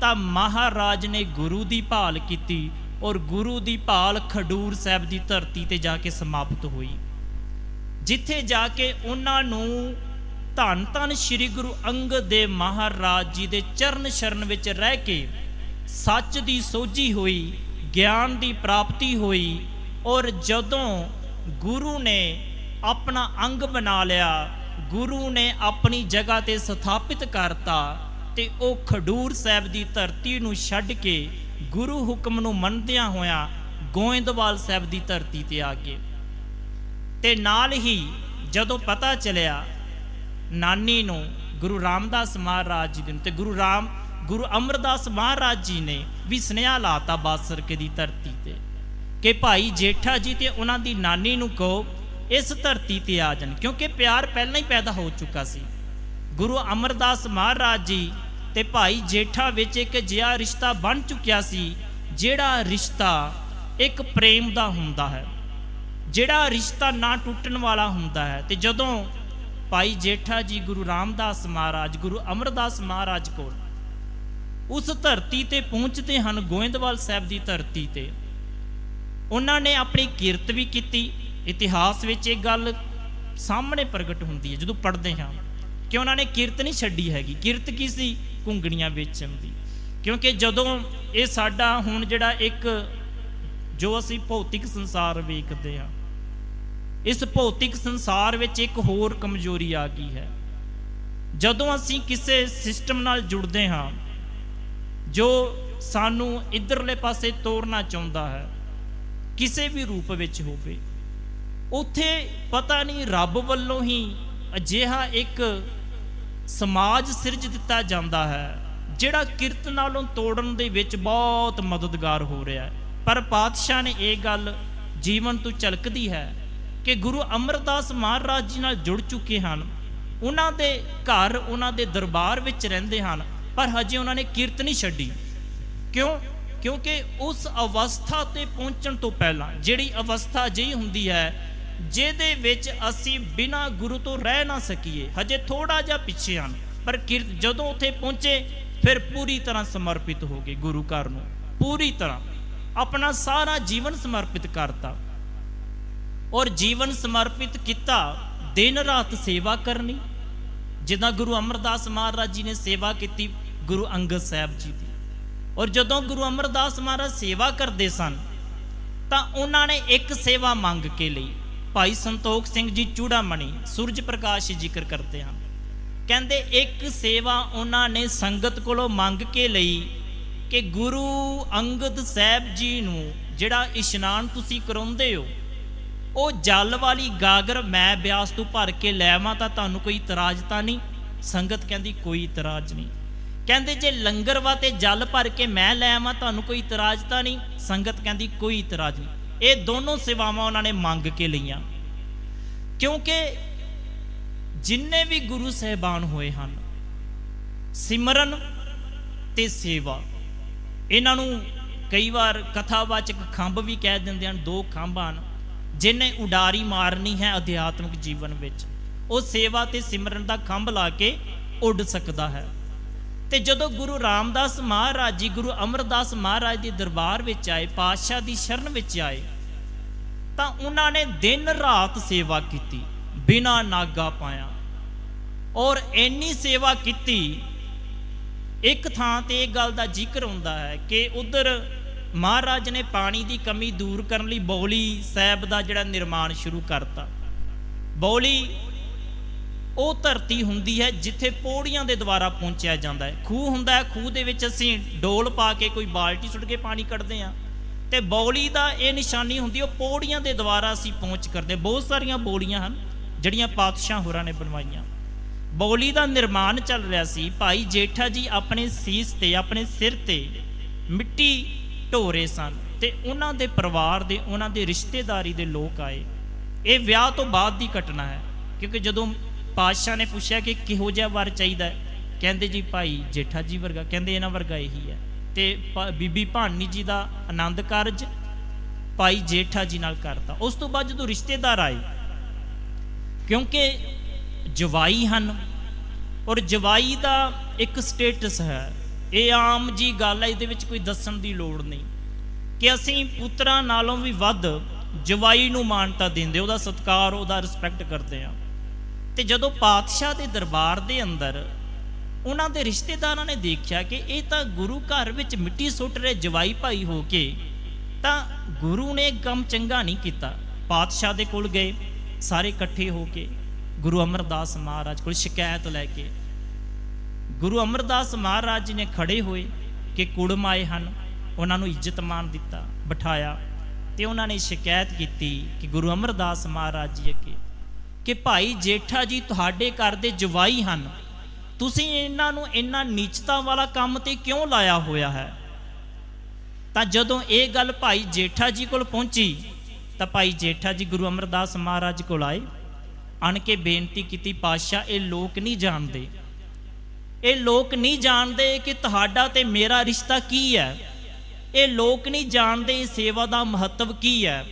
ਤਾਂ ਮਹਾਰਾਜ ਨੇ ਗੁਰੂ ਦੀ ਭਾਲ ਕੀਤੀ ਔਰ ਗੁਰੂ ਦੀ ਭਾਲ ਖਡੂਰ ਸਾਹਿਬ ਦੀ ਧਰਤੀ ਤੇ ਜਾ ਕੇ ਸਮਾਪਤ ਹੋਈ, ਜਿੱਥੇ ਜਾ ਕੇ ਉਹਨਾਂ ਨੂੰ ਧੰਨ ਧੰਨ ਸ੍ਰੀ ਗੁਰੂ ਅੰਗਦ ਦੇਵ ਮਹਾਰਾਜ ਜੀ ਦੇ ਚਰਨ ਸ਼ਰਨ ਵਿੱਚ ਰਹਿ ਕੇ ਸੱਚ ਦੀ ਸੋਝੀ ਹੋਈ, ਗਿਆਨ ਦੀ ਪ੍ਰਾਪਤੀ ਹੋਈ। ਔਰ ਜਦੋਂ ਗੁਰੂ ਨੇ ਆਪਣਾ ਅੰਗ ਬਣਾ ਲਿਆ, ਗੁਰੂ ਨੇ ਆਪਣੀ ਜਗ੍ਹਾ ਤੇ ਸਥਾਪਿਤ ਕਰਤਾ, ਤੇ ਉਹ ਖਡੂਰ ਸਾਹਿਬ ਦੀ ਧਰਤੀ ਨੂੰ ਛੱਡ ਕੇ ਗੁਰੂ ਹੁਕਮ ਨੂੰ ਮੰਨਦਿਆਂ ਹੋਇਆਂ ਗੋਇੰਦਵਾਲ ਸਾਹਿਬ ਦੀ ਧਰਤੀ ਤੇ ਆ ਗਏ। ਤੇ ਨਾਲ ਹੀ ਜਦੋਂ ਪਤਾ ਚੱਲਿਆ ਨਾਨੀ ਨੂੰ ਗੁਰੂ ਰਾਮਦਾਸ ਮਹਾਰਾਜ ਜੀ ਨੂੰ, ਤੇ ਗੁਰੂ ਅਮਰਦਾਸ ਮਹਾਰਾਜ ਜੀ ਨੇ ਵੀ ਸੁਨੇਹਾ ਲਾਤਾ ਬਾਸਰਕੇ ਦੀ ਧਰਤੀ ਤੇ ਕਿ ਭਾਈ ਜੇਠਾ ਜੀ ਤੇ ਉਹਨਾਂ ਦੀ ਨਾਨੀ ਨੂੰ ਕਹੋ ਇਸ ਧਰਤੀ ਤੇ ਆ ਜਾਣ, ਕਿਉਂਕਿ ਪਿਆਰ ਪਹਿਲਾਂ ਹੀ ਪੈਦਾ ਹੋ ਚੁੱਕਾ ਸੀ। ਗੁਰੂ ਅਮਰਦਾਸ ਮਹਾਰਾਜ ਜੀ ਤੇ ਭਾਈ ਜੇਠਾ ਵਿੱਚ ਇੱਕ ਅਜਿਹਾ ਰਿਸ਼ਤਾ ਬਣ ਚੁੱਕਿਆ ਸੀ, ਜਿਹੜਾ ਰਿਸ਼ਤਾ ਇੱਕ ਪ੍ਰੇਮ ਦਾ ਹੁੰਦਾ ਹੈ, ਜਿਹੜਾ ਰਿਸ਼ਤਾ ਨਾ ਟੁੱਟਣ ਵਾਲਾ ਹੁੰਦਾ ਹੈ। ਤੇ ਜਦੋਂ ਭਾਈ ਜੇਠਾ ਜੀ ਗੁਰੂ ਰਾਮਦਾਸ ਮਹਾਰਾਜ, ਗੁਰੂ ਅਮਰਦਾਸ ਮਹਾਰਾਜ ਕੋਲ ਉਸ ਧਰਤੀ ਤੇ ਪਹੁੰਚਦੇ ਹਨ, ਗੋਇੰਦਵਾਲ ਸਾਹਿਬ ਦੀ ਧਰਤੀ ਤੇ, ਉਹਨਾਂ ਨੇ ਆਪਣੀ ਕਿਰਤ ਵੀ ਕੀਤੀ। ਇਤਿਹਾਸ ਵਿੱਚ ਇਹ ਗੱਲ ਸਾਹਮਣੇ ਪ੍ਰਗਟ ਹੁੰਦੀ ਹੈ ਜਦੋਂ ਪੜ੍ਹਦੇ ਹਾਂ ਕਿ ਉਹਨਾਂ ਨੇ ਕਿਰਤ ਨਹੀਂ ਛੱਡੀ ਹੈਗੀ। ਕਿਰਤ ਕੀ ਸੀ? ਘੁੰਗਣੀਆਂ ਵੇਚਣ ਦੀ। ਕਿਉਂਕਿ ਜਦੋਂ ਇਹ ਸਾਡਾ ਹੁਣ ਜਿਹੜਾ ਇੱਕ ਜੋ ਅਸੀਂ ਭੌਤਿਕ ਸੰਸਾਰ ਵੇਖਦੇ ਹਾਂ, ਇਸ ਭੌਤਿਕ ਸੰਸਾਰ ਵਿੱਚ ਇੱਕ ਹੋਰ ਕਮਜ਼ੋਰੀ ਆ ਗਈ ਹੈ। ਜਦੋਂ ਅਸੀਂ ਕਿਸੇ ਸਿਸਟਮ ਨਾਲ ਜੁੜਦੇ ਹਾਂ ਜੋ ਸਾਨੂੰ ਇੱਧਰਲੇ ਪਾਸੇ ਤੋਰਨਾ ਚਾਹੁੰਦਾ ਹੈ, ਕਿਸੇ ਵੀ ਰੂਪ ਵਿੱਚ ਹੋਵੇ, ਉੱਥੇ ਪਤਾ ਨਹੀਂ ਰੱਬ ਵੱਲੋਂ ਹੀ ਅਜਿਹਾ ਇੱਕ ਸਮਾਜ ਸਿਰਜ ਦਿੱਤਾ ਜਾਂਦਾ ਹੈ ਜਿਹੜਾ ਕਿਰਤ ਨਾਲੋਂ ਤੋੜਨ ਦੇ ਵਿੱਚ ਬਹੁਤ ਮਦਦਗਾਰ ਹੋ ਰਿਹਾ ਹੈ। ਪਰ ਪਾਤਸ਼ਾਹ ਨੇ ਇਹ ਗੱਲ ਜੀਵਨ ਤੋਂ ਝਲਕਦੀ ਹੈ ਕਿ ਗੁਰੂ ਅਮਰਦਾਸ ਮਹਾਰਾਜ ਜੀ ਨਾਲ ਜੁੜ ਚੁੱਕੇ ਹਨ, ਉਹਨਾਂ ਦੇ ਘਰ, ਉਹਨਾਂ ਦੇ ਦਰਬਾਰ ਵਿੱਚ ਰਹਿੰਦੇ ਹਨ, ਪਰ ਹਜੇ ਉਹਨਾਂ ਨੇ ਕਿਰਤ ਨਹੀਂ ਛੱਡੀ। ਕਿਉਂ? ਕਿਉਂਕਿ ਉਸ ਅਵਸਥਾ ਤੇ ਪਹੁੰਚਣ ਤੋਂ ਪਹਿਲਾਂ, ਜਿਹੜੀ ਅਵਸਥਾ ਅਜਿਹੀ ਹੁੰਦੀ ਹੈ ਜਿਹਦੇ ਵਿੱਚ ਅਸੀਂ ਬਿਨਾਂ ਗੁਰੂ ਤੋਂ ਰਹਿ ਨਾ ਸਕੀਏ, ਹਜੇ ਥੋੜਾ ਜਿਹਾ ਪਿੱਛੇ ਹਨ, ਪਰ ਕਿਰਤ ਜਦੋਂ ਉੱਥੇ ਪਹੁੰਚੇ ਫਿਰ ਪੂਰੀ ਤਰ੍ਹਾਂ ਸਮਰਪਿਤ ਹੋ ਗਏ ਗੁਰੂ ਘਰ ਨੂੰ, ਪੂਰੀ ਤਰ੍ਹਾਂ ਆਪਣਾ ਸਾਰਾ ਜੀਵਨ ਸਮਰਪਿਤ ਕਰਤਾ। ਔਰ ਜੀਵਨ ਸਮਰਪਿਤ ਕੀਤਾ, ਦਿਨ ਰਾਤ ਸੇਵਾ ਕਰਨੀ, ਜਿੱਦਾਂ ਗੁਰੂ ਅਮਰਦਾਸ ਮਹਾਰਾਜ ਜੀ ਨੇ ਸੇਵਾ ਕੀਤੀ ਗੁਰੂ ਅੰਗਦ ਸਾਹਿਬ ਜੀ ਦੀ। ਔਰ ਜਦੋਂ ਗੁਰੂ ਅਮਰਦਾਸ ਮਹਾਰਾਜ ਸੇਵਾ ਕਰਦੇ ਸਨ ਤਾਂ ਉਹਨਾਂ ਨੇ ਇੱਕ ਸੇਵਾ ਮੰਗ ਕੇ ਲਈ। ਭਾਈ ਸੰਤੋਖ ਸਿੰਘ ਜੀ ਚੂੜਾਮਣੀ ਸੂਰਜ ਪ੍ਰਕਾਸ਼ ਜ਼ਿਕਰ ਕਰਦੇ ਹਨ, ਕਹਿੰਦੇ ਇੱਕ ਸੇਵਾ ਉਹਨਾਂ ਨੇ ਸੰਗਤ ਕੋਲੋਂ ਮੰਗ ਕੇ ਲਈ ਕਿ ਗੁਰੂ ਅੰਗਦ ਸਾਹਿਬ ਜੀ ਨੂੰ ਜਿਹੜਾ ਇਸ਼ਨਾਨ ਤੁਸੀਂ ਕਰਾਉਂਦੇ ਹੋ, ਉਹ ਜਲ ਵਾਲੀ ਗਾਗਰ ਮੈਂ ਬਿਆਸ ਤੋਂ ਭਰ ਕੇ ਲੈ ਆਵਾਂ ਤਾਂ ਤੁਹਾਨੂੰ ਕੋਈ ਇਤਰਾਜ਼ ਤਾਂ ਨਹੀਂ? ਸੰਗਤ ਕਹਿੰਦੀ ਕੋਈ ਇਤਰਾਜ਼ ਨਹੀਂ। ਕਹਿੰਦੇ ਜੇ ਲੰਗਰ ਵਾਸਤੇ ਜਲ ਭਰ ਕੇ ਮੈਂ ਲੈ ਆਵਾਂ ਤੁਹਾਨੂੰ ਕੋਈ ਇਤਰਾਜ਼ ਤਾਂ ਨਹੀਂ? ਸੰਗਤ ਕਹਿੰਦੀ ਕੋਈ ਇਤਰਾਜ਼ ਨਹੀਂ। ਇਹ ਦੋਨੋਂ ਸੇਵਾਵਾਂ ਉਹਨਾਂ ਨੇ ਮੰਗ ਕੇ ਲਈਆਂ, ਕਿਉਂਕਿ ਜਿੰਨੇ ਵੀ ਗੁਰੂ ਸਾਹਿਬਾਨ ਹੋਏ ਹਨ, ਸਿਮਰਨ ਤੇ ਸੇਵਾ, ਇਹਨਾਂ ਨੂੰ ਕਈ ਵਾਰ ਕਥਾਵਾਚਕ ਖੰਭ ਵੀ ਕਹਿ ਦਿੰਦੇ ਹਨ। ਦੋ ਖੰਭ ਹਨ, ਜਿਹਨੇ ਉਡਾਰੀ ਮਾਰਨੀ ਹੈ ਅਧਿਆਤਮਿਕ ਜੀਵਨ ਵਿੱਚ, ਉਹ ਸੇਵਾ ਤੇ ਸਿਮਰਨ ਦਾ ਖੰਭ ਲਾ ਕੇ ਉੱਡ ਸਕਦਾ ਹੈ। ਤੇ ਜਦੋਂ ਗੁਰੂ ਰਾਮਦਾਸ ਮਹਾਰਾਜ ਜੀ ਗੁਰੂ ਅਮਰਦਾਸ ਮਹਾਰਾਜ ਦੇ ਦਰਬਾਰ ਵਿੱਚ ਆਏ, ਪਾਤਸ਼ਾਹ ਦੀ ਸ਼ਰਨ ਵਿੱਚ ਆਏ, ਤਾਂ ਉਹਨਾਂ ਨੇ ਦਿਨ ਰਾਤ ਸੇਵਾ ਕੀਤੀ ਬਿਨਾਂ ਨਾਗਾ ਪਾਇਆ। ਔਰ ਇੰਨੀ ਸੇਵਾ ਕੀਤੀ, ਇੱਕ ਥਾਂ ਤੇ ਇਹ ਗੱਲ ਦਾ ਜ਼ਿਕਰ ਹੁੰਦਾ ਹੈ ਕਿ ਉਧਰ ਮਹਾਰਾਜ ਨੇ ਪਾਣੀ ਦੀ ਕਮੀ ਦੂਰ ਕਰਨ ਲਈ ਬੌਲੀ ਸਾਹਿਬ ਦਾ ਜਿਹੜਾ ਨਿਰਮਾਣ ਸ਼ੁਰੂ ਕਰਤਾ। ਬੌਲੀ ਉਹ ਧਰਤੀ ਹੁੰਦੀ ਹੈ ਜਿੱਥੇ ਪੌੜੀਆਂ ਦੇ ਦੁਆਰਾ ਪਹੁੰਚਿਆ ਜਾਂਦਾ ਹੈ। ਖੂਹ ਹੁੰਦਾ ਹੈ, ਖੂਹ ਦੇ ਵਿੱਚ ਅਸੀਂ ਡੋਲ ਪਾ ਕੇ ਕੋਈ ਬਾਲਟੀ ਸੁੱਟ ਕੇ ਪਾਣੀ ਕੱਢਦੇ ਹਾਂ, ਤੇ ਬੌਲੀ ਦਾ ਇਹ ਨਿਸ਼ਾਨੀ ਹੁੰਦੀ ਉਹ ਪੌੜੀਆਂ ਦੇ ਦੁਆਰਾ ਅਸੀਂ ਪਹੁੰਚ ਕਰਦੇ। ਬਹੁਤ ਸਾਰੀਆਂ ਬੌਲੀਆਂ ਹਨ ਜਿਹੜੀਆਂ ਪਾਤਸ਼ਾਹ ਹੋਰਾਂ ਨੇ ਬਣਵਾਈਆਂ। ਬੌਲੀ ਦਾ ਨਿਰਮਾਣ ਚੱਲ ਰਿਹਾ ਸੀ। ਭਾਈ ਜੇਠਾ ਜੀ ਆਪਣੇ ਸੀਸ ਤੇ, ਆਪਣੇ ਸਿਰ ਤੇ ਮਿੱਟੀ ਢੋ ਰਹੇ ਸਨ, ਤੇ ਉਹਨਾਂ ਦੇ ਪਰਿਵਾਰ ਦੇ, ਉਹਨਾਂ ਦੇ ਰਿਸ਼ਤੇਦਾਰੀ ਦੇ ਲੋਕ ਆਏ। ਇਹ ਵਿਆਹ ਤੋਂ ਬਾਅਦ ਦੀ ਘਟਨਾ ਹੈ, ਕਿਉਂਕਿ ਜਦੋਂ ਪਾਤਸ਼ਾਹ ਨੇ ਪੁੱਛਿਆ ਕਿ ਕਿਹੋ ਜਿਹਾ ਵਰ ਚਾਹੀਦਾ ਹੈ, ਕਹਿੰਦੇ ਜੀ ਭਾਈ ਜੇਠਾ ਜੀ ਵਰਗਾ। ਕਹਿੰਦੇ ਇਹਨਾਂ ਵਰਗਾ ਇਹੀ ਹੈ। ਤੇ ਬੀਬੀ ਭਾਨੀ ਜੀ ਦਾ ਆਨੰਦ ਕਾਰਜ ਭਾਈ ਜੇਠਾ ਜੀ ਨਾਲ ਕਰਤਾ। ਉਸ ਤੋਂ ਬਾਅਦ ਜਦੋਂ ਰਿਸ਼ਤੇਦਾਰ ਆਏ, ਕਿਉਂਕਿ ਜਵਾਈ ਹਨ, ਔਰ ਜਵਾਈ ਦਾ ਇੱਕ ਸਟੇਟਸ ਹੈ, ਇਹ ਆਮ ਜੀ ਗੱਲ ਹੈ, ਇਹਦੇ ਵਿੱਚ ਕੋਈ ਦੱਸਣ ਦੀ ਲੋੜ ਨਹੀਂ। ਕਿ ਅਸੀਂ ਪੁੱਤਰਾਂ ਨਾਲੋਂ ਵੀ ਵੱਧ ਜਵਾਈ ਨੂੰ ਮਾਨਤਾ ਦਿੰਦੇ, ਉਹਦਾ ਸਤਿਕਾਰ, ਉਹਦਾ ਰਿਸਪੈਕਟ ਕਰਦੇ ਹਾਂ। ਤੇ ਜਦੋਂ ਪਾਤਸ਼ਾਹ ਦੇ ਦਰਬਾਰ ਦੇ ਅੰਦਰ ਉਹਨਾਂ ਦੇ ਰਿਸ਼ਤੇਦਾਰਾਂ ਨੇ ਦੇਖਿਆ ਕਿ ਇਹ ਤਾਂ ਗੁਰੂ ਘਰ ਵਿੱਚ ਮਿੱਟੀ ਸੁੱਟ ਰਹੇ ਜਵਾਈ ਭਾਈ ਹੋ ਕੇ, ਤਾਂ ਗੁਰੂ ਨੇ ਕੰਮ ਚੰਗਾ ਨਹੀਂ ਕੀਤਾ। ਪਾਤਸ਼ਾਹ ਦੇ ਕੋਲ ਗਏ ਸਾਰੇ ਇਕੱਠੇ ਹੋ ਕੇ, ਗੁਰੂ ਅਮਰਦਾਸ ਮਹਾਰਾਜ ਕੋਲ ਸ਼ਿਕਾਇਤ ਲੈ ਕੇ। ਗੁਰੂ ਅਮਰਦਾਸ ਮਹਾਰਾਜ ਜੀ ਨੇ ਖੜੇ ਹੋਏ ਕਿ ਕੁੜਮ ਆਏ ਹਨ, ਉਹਨਾਂ ਨੂੰ ਇੱਜ਼ਤ ਮਾਨ ਦਿੱਤਾ, ਬਿਠਾਇਆ, ਤੇ ਉਹਨਾਂ ਨੇ ਸ਼ਿਕਾਇਤ ਕੀਤੀ ਕਿ ਗੁਰੂ ਅਮਰਦਾਸ ਮਹਾਰਾਜ ਜੀ ਅੱਗੇ ਕਿ ਭਾਈ ਜੇਠਾ ਜੀ ਤੁਹਾਡੇ ਘਰ ਦੇ ਜਵਾਈ ਹਨ, ਤੁਸੀਂ ਇਹਨਾਂ ਨੂੰ ਇੰਨਾ ਨੀਚਤਾ ਵਾਲਾ ਕੰਮ ਤੇ ਕਿਉਂ ਲਾਇਆ ਹੋਇਆ ਹੈ। ਤਾਂ ਜਦੋਂ ਇਹ ਗੱਲ ਭਾਈ ਜੇਠਾ ਜੀ ਕੋਲ ਪਹੁੰਚੀ ਤਾਂ ਭਾਈ ਜੇਠਾ ਜੀ ਗੁਰੂ ਅਮਰਦਾਸ ਮਹਾਰਾਜ ਕੋਲ ਆਏ, ਆਣ ਕੇ ਬੇਨਤੀ ਕੀਤੀ, ਪਾਤਸ਼ਾਹ ਇਹ ਲੋਕ ਨਹੀਂ ਜਾਣਦੇ, ਇਹ ਲੋਕ ਨਹੀਂ ਜਾਣਦੇ ਕਿ ਤੁਹਾਡਾ ਤੇ ਮੇਰਾ ਰਿਸ਼ਤਾ ਕੀ ਹੈ, ਇਹ ਲੋਕ ਨਹੀਂ ਜਾਣਦੇ ਇਹ ਸੇਵਾ ਦਾ ਮਹੱਤਵ ਕੀ ਹੈ,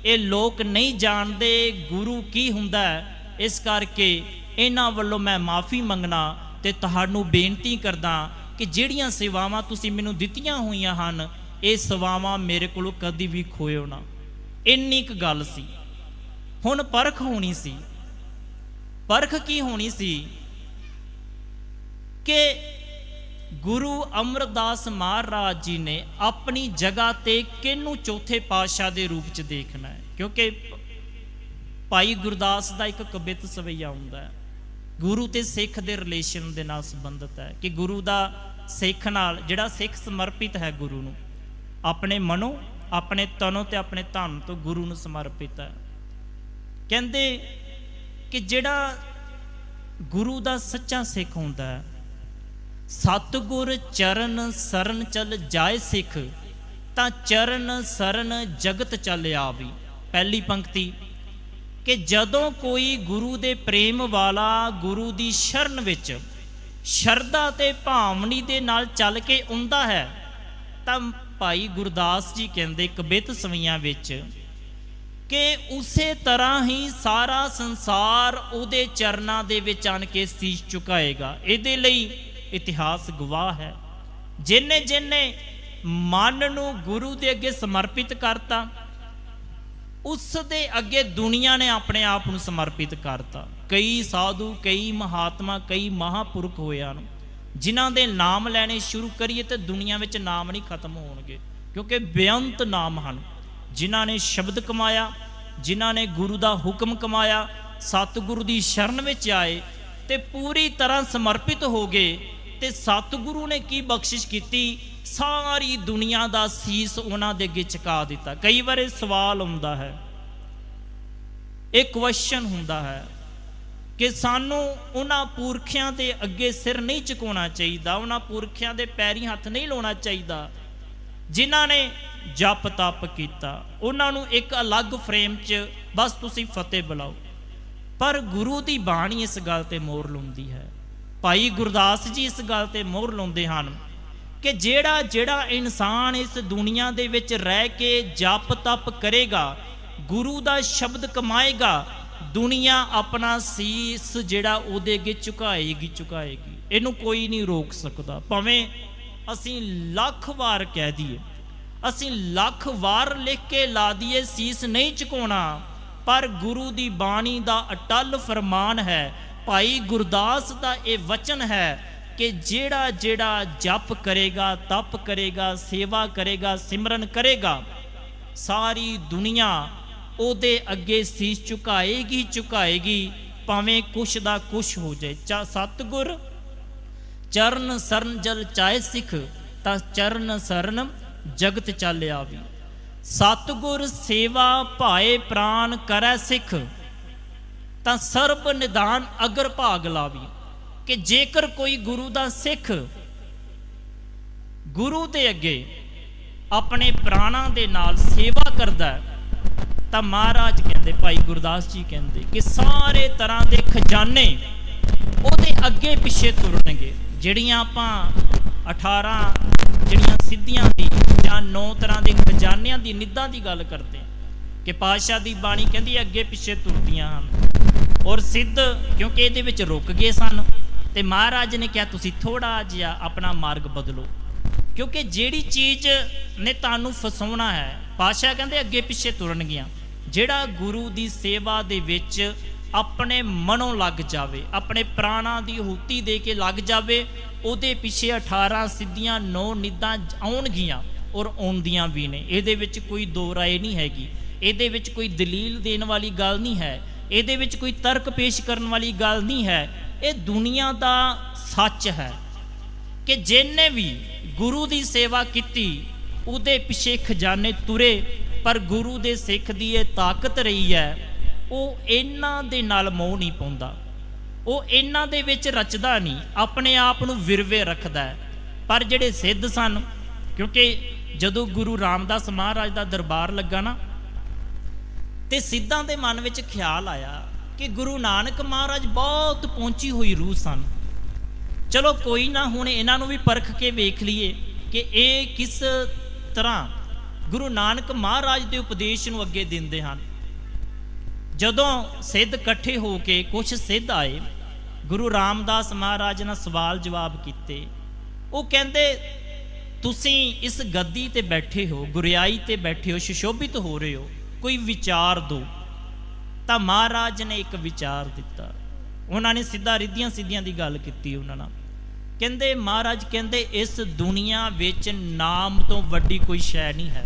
ਇਹ ਲੋਕ ਨਹੀਂ ਜਾਣਦੇ ਗੁਰੂ ਕੀ ਹੁੰਦਾ ਹੈ। ਇਸ ਕਰਕੇ ਇਹਨਾਂ ਵੱਲੋਂ ਮੈਂ ਮਾਫੀ ਮੰਗਣਾ ਤੇ ਤੁਹਾਨੂੰ ਬੇਨਤੀ ਕਰਦਾ ਕਿ ਜਿਹੜੀਆਂ ਸੇਵਾਵਾਂ ਤੁਸੀਂ ਮੈਨੂੰ ਦਿੱਤੀਆਂ ਹੋਈਆਂ ਹਨ, ਇਹ ਸੇਵਾਵਾਂ ਮੇਰੇ ਕੋਲੋਂ ਕਦੀ ਵੀ ਖੋਇਓ ਨਾ। ਇੰਨੀ ਕੁ ਗੱਲ ਸੀ। ਹੁਣ ਪਰਖ ਹੋਣੀ ਸੀ। ਪਰਖ ਕੀ ਹੋਣੀ ਸੀ ਕਿ ਗੁਰੂ ਅਮਰਦਾਸ ਮਹਾਰਾਜ ਜੀ ਨੇ ਆਪਣੀ ਜਗ੍ਹਾ ਤੇ ਕਿਹਨੂੰ ਚੌਥੇ ਪਾਤਸ਼ਾਹ ਦੇ ਰੂਪ 'ਚ ਦੇਖਣਾ ਹੈ। ਕਿਉਂਕਿ ਭਾਈ ਗੁਰਦਾਸ ਦਾ ਇੱਕ ਕਵਿਤ ਸਵਈਆ ਹੁੰਦਾ ਹੈ, ਗੁਰੂ ਤੇ ਸਿੱਖ ਦੇ ਰਿਲੇਸ਼ਨ ਦੇ ਨਾਲ ਸੰਬੰਧਿਤ ਹੈ ਕਿ ਗੁਰੂ ਦਾ ਸਿੱਖ ਨਾਲ, ਜਿਹੜਾ ਸਿੱਖ ਸਮਰਪਿਤ ਹੈ ਗੁਰੂ ਨੂੰ, ਆਪਣੇ ਮਨੋਂ, ਆਪਣੇ ਤਨੋਂ ਤੇ ਆਪਣੇ ਧਨ ਤੋਂ ਗੁਰੂ ਨੂੰ ਸਮਰਪਿਤ ਹੈ। ਕਹਿੰਦੇ ਕਿ ਜਿਹੜਾ ਗੁਰੂ ਦਾ ਸੱਚਾ ਸਿੱਖ ਹੁੰਦਾ ਹੈ, ਸਤਿਗੁਰ ਚਰਨ ਸਰਨ ਚਲ ਜਾਏ ਸਿੱਖ, ਤਾਂ ਚਰਨ ਸਰਨ ਜਗਤ ਚੱਲ ਆਵੀ। ਪਹਿਲੀ ਪੰਕਤੀ ਕਿ ਜਦੋਂ ਕੋਈ ਗੁਰੂ ਦੇ ਪ੍ਰੇਮ ਵਾਲਾ ਗੁਰੂ ਦੀ ਸ਼ਰਨ ਵਿੱਚ ਸ਼ਰਧਾ ਤੇ ਭਾਵਨੀ ਦੇ ਨਾਲ ਚੱਲ ਕੇ ਆਉਂਦਾ ਹੈ, ਤਾਂ ਭਾਈ ਗੁਰਦਾਸ ਜੀ ਕਹਿੰਦੇ ਕਵਿਤ ਸਵਈਆਂ ਵਿੱਚ ਕਿ ਉਸੇ ਤਰ੍ਹਾਂ ਹੀ ਸਾਰਾ ਸੰਸਾਰ ਉਹਦੇ ਚਰਨਾਂ ਦੇ ਵਿੱਚ ਆਣ ਕੇ ਸੀਸ ਝੁਕਾਏਗਾ। ਇਹਦੇ ਲਈ ਇਤਿਹਾਸ ਗਵਾਹ ਹੈ, ਜਿਨੇ ਜਿਨੇ ਮਨ ਨੂੰ ਗੁਰੂ ਦੇ ਅੱਗੇ ਸਮਰਪਿਤ ਕਰਤਾ, ਉਸ ਦੇ ਅੱਗੇ ਦੁਨੀਆ ਨੇ ਆਪਣੇ ਆਪ ਨੂੰ ਸਮਰਪਿਤ ਕਰਤਾ। ਕਈ ਸਾਧੂ, ਕਈ ਮਹਾਤਮਾ, ਕਈ ਮਹਾਪੁਰਖ ਹੋਏ ਹਨ, ਜਿਨ੍ਹਾਂ ਦੇ ਨਾਮ ਲੈਣੇ ਸ਼ੁਰੂ ਕਰੀਏ ਤਾਂ ਦੁਨੀਆ ਵਿੱਚ ਨਾਮ ਨਹੀਂ ਖਤਮ ਹੋਣਗੇ, ਕਿਉਂਕਿ ਬੇਅੰਤ ਨਾਮ ਹਨ। ਜਿਨ੍ਹਾਂ ਨੇ ਸ਼ਬਦ ਕਮਾਇਆ, ਜਿਨ੍ਹਾਂ ਨੇ ਗੁਰੂ ਦਾ ਹੁਕਮ ਕਮਾਇਆ, ਸਤਿਗੁਰੂ ਦੀ ਸ਼ਰਨ ਵਿੱਚ ਆਏ ਤੇ ਪੂਰੀ ਤਰ੍ਹਾਂ ਸਮਰਪਿਤ ਹੋ ਗਏ, ਤੇ ਸਤਿਗੁਰੂ ਨੇ ਕੀ ਬਖਸ਼ਿਸ਼ ਕੀਤੀ, ਸਾਰੀ ਦੁਨੀਆ ਦਾ ਸੀਸ ਉਹਨਾਂ ਦੇ ਅੱਗੇ ਝੁਕਾ ਦਿੱਤਾ। ਕਈ ਵਾਰ ਇਹ ਸਵਾਲ ਹੁੰਦਾ ਹੈ, ਇਹ ਕੁਐਸਚਨ ਹੁੰਦਾ ਹੈ ਕਿ ਸਾਨੂੰ ਉਹਨਾਂ ਪੁਰਖਿਆਂ ਦੇ ਅੱਗੇ ਸਿਰ ਨਹੀਂ ਝੁਕਾਉਣਾ ਚਾਹੀਦਾ, ਉਹਨਾਂ ਪੁਰਖਿਆਂ ਦੇ ਪੈਰੀਂ ਹੱਥ ਨਹੀਂ ਲਾਉਣਾ ਚਾਹੀਦਾ ਜਿਨ੍ਹਾਂ ਨੇ ਜਪ ਤਪ ਕੀਤਾ। ਉਹਨਾਂ ਨੂੰ ਇੱਕ ਅਲੱਗ ਫਰੇਮ 'ਚ ਬਸ ਤੁਸੀਂ ਫਤਿਹ ਬੁਲਾਓ। ਪਰ ਗੁਰੂ ਦੀ ਬਾਣੀ ਇਸ ਗੱਲ ਤੇ ਮੋਹਰ ਲਾਉਂਦੀ ਹੈ। ਭਾਈ ਗੁਰਦਾਸ ਜੀ ਇਸ ਗੱਲ ਤੇ ਮੋਹਰ ਲਾਉਂਦੇ ਹਨ ਕਿ ਜਿਹੜਾ ਜਿਹੜਾ ਇਨਸਾਨ ਇਸ ਦੁਨੀਆ ਦੇ ਵਿੱਚ ਰਹਿ ਕੇ ਜਪ ਤਪ ਕਰੇਗਾ, ਗੁਰੂ ਦਾ ਸ਼ਬਦ ਕਮਾਏਗਾ, ਦੁਨੀਆ ਆਪਣਾ ਸੀਸ ਜਿਹੜਾ ਉਹਦੇ ਅੱਗੇ ਝੁਕਾਏਗੀ। ਇਹਨੂੰ ਕੋਈ ਨਹੀਂ ਰੋਕ ਸਕਦਾ। ਭਾਵੇਂ ਅਸੀਂ ਲੱਖ ਵਾਰ ਕਹਿ ਦਈਏ, ਅਸੀਂ ਲੱਖ ਵਾਰ ਲਿਖ ਕੇ ਲਾ ਦਈਏ ਸੀਸ ਨਹੀਂ ਝੁਕਾਉਣਾ, ਪਰ ਗੁਰੂ ਦੀ ਬਾਣੀ ਦਾ ਅਟਲ ਫਰਮਾਨ ਹੈ, ਭਾਈ ਗੁਰਦਾਸ ਦਾ ਇਹ ਵਚਨ ਹੈ ਕਿ ਜਿਹੜਾ ਜਿਹੜਾ ਜਪ ਕਰੇਗਾ, ਤਪ ਕਰੇਗਾ, ਸੇਵਾ ਕਰੇਗਾ, ਸਿਮਰਨ ਕਰੇਗਾ, ਸਾਰੀ ਦੁਨੀਆ ਉਹਦੇ ਅੱਗੇ ਸੀਸ ਝੁਕਾਏਗੀ, ਭਾਵੇਂ ਕੁਛ ਦਾ ਕੁਛ ਹੋ ਜਾਏ। ਸਤਿਗੁਰ ਚਰਨ ਸਰਨ ਜਲ ਚਾਹੇ ਸਿੱਖ, ਤਾਂ ਚਰਨ ਸਰਨ ਜਗਤ ਚੱਲ ਆਵੀ। ਸਤਿਗੁਰ ਸੇਵਾ ਭਾਏ ਪ੍ਰਾਨ ਕਰੈ ਸਿੱਖ, ਤਾਂ ਸਰਬ ਨਿਦਾਨ ਅਗਰ ਭਾਗ ਲਾਵੀ। ਕਿ ਜੇਕਰ ਕੋਈ ਗੁਰੂ ਦਾ ਸਿੱਖ ਗੁਰੂ ਦੇ ਅੱਗੇ ਆਪਣੇ ਪ੍ਰਾਣਾਂ ਦੇ ਨਾਲ ਸੇਵਾ ਕਰਦਾ, ਤਾਂ ਮਹਾਰਾਜ ਕਹਿੰਦੇ, ਭਾਈ ਗੁਰਦਾਸ ਜੀ ਕਹਿੰਦੇ ਕਿ ਸਾਰੇ ਤਰ੍ਹਾਂ ਦੇ ਖਜ਼ਾਨੇ ਉਹਦੇ ਅੱਗੇ ਪਿੱਛੇ ਤੁਰਨਗੇ। ਜਿਹੜੀਆਂ ਆਪਾਂ 18 ਜਿਹੜੀਆਂ ਸਿੱਧੀਆਂ ਦੀ ਜਾਂ 9 ਤਰ੍ਹਾਂ ਦੇ ਖਜ਼ਾਨਿਆਂ ਦੀ ਨਿੱਧਾਂ ਦੀ ਗੱਲ ਕਰਦੇ ਕਿ ਪਾਤਸ਼ਾਹ ਦੀ ਬਾਣੀ ਕਹਿੰਦੀ ਅੱਗੇ ਪਿੱਛੇ ਤੁਰਦੀਆਂ ਹਨ। ਔਰ ਸਿੱਧ ਕਿਉਂਕਿ ਇਹਦੇ ਵਿੱਚ ਰੁਕ ਗਏ ਸਨ, ਤੇ ਮਹਾਰਾਜ ਨੇ ਕਿਹਾ ਤੁਸੀਂ ਥੋੜਾ ਜਿਹਾ ਆਪਣਾ ਮਾਰਗ ਬਦਲੋ। क्योंकि जिहड़ी चीज़ ने तुहानूं फसाउणा है, पातशाह कहंदे अगे पिछे तुरनगियां। जिहड़ा गुरु की सेवा दे विच अपने मनों लग जावे, अपने प्राणां दी आहुति दे के लग जावे, उहदे पिछे 18 सिद्धियां 9 निधां आउणगियां और आउंदियां भी ने। इहदे विच कोई दो राय नहीं हैगी, इहदे विच कोई दलील देण वाली गल नहीं है, इहदे विच कोई तर्क पेश करन वाली गल नहीं है। ये दुनिया दा सच है कि जिन्ने भी गुरु की सेवा की उहदे पिछे खजाने तुरे, पर गुरु दे सिख दी ये ताकत रही है, वो इन्हां दे नाल मोह नहीं पाउंदा, वो इन्हां दे विच रचदा नहीं, अपने आप नूं विरवे रखदा है। पर जिहड़े सिद्ध सन, क्योंकि जदों गुरु रामदास महाराज दा दरबार लगा ना, ते सिद्धां दे मन विच ख्याल आया कि गुरु नानक महाराज बहुत पहुंची हुई रूह सन। चलो कोई ना, हुण इन्हां नूं भी परख के वेख लीए कि ये किस तरह गुरु नानक महाराज के उपदेश नूं अगे दिंदे हन। जदों सिद्ध इकट्ठे हो के कुछ सिद्ध आए, गुरु रामदास महाराज ने सवाल जवाब किते। वो कहंदे तुसीं इस गद्दी ते बैठे हो, गुरियाई ते बैठे हो, सुशोभित हो रहे हो, कोई विचार दो। तो महाराज ने एक विचार दिता। उन्होंने सीधा रिद्धियां सिद्धियां की गल की। उन्होंने कहते महाराज कहते इस दुनिया विच नाम तो वड्डी कोई शै नहीं है।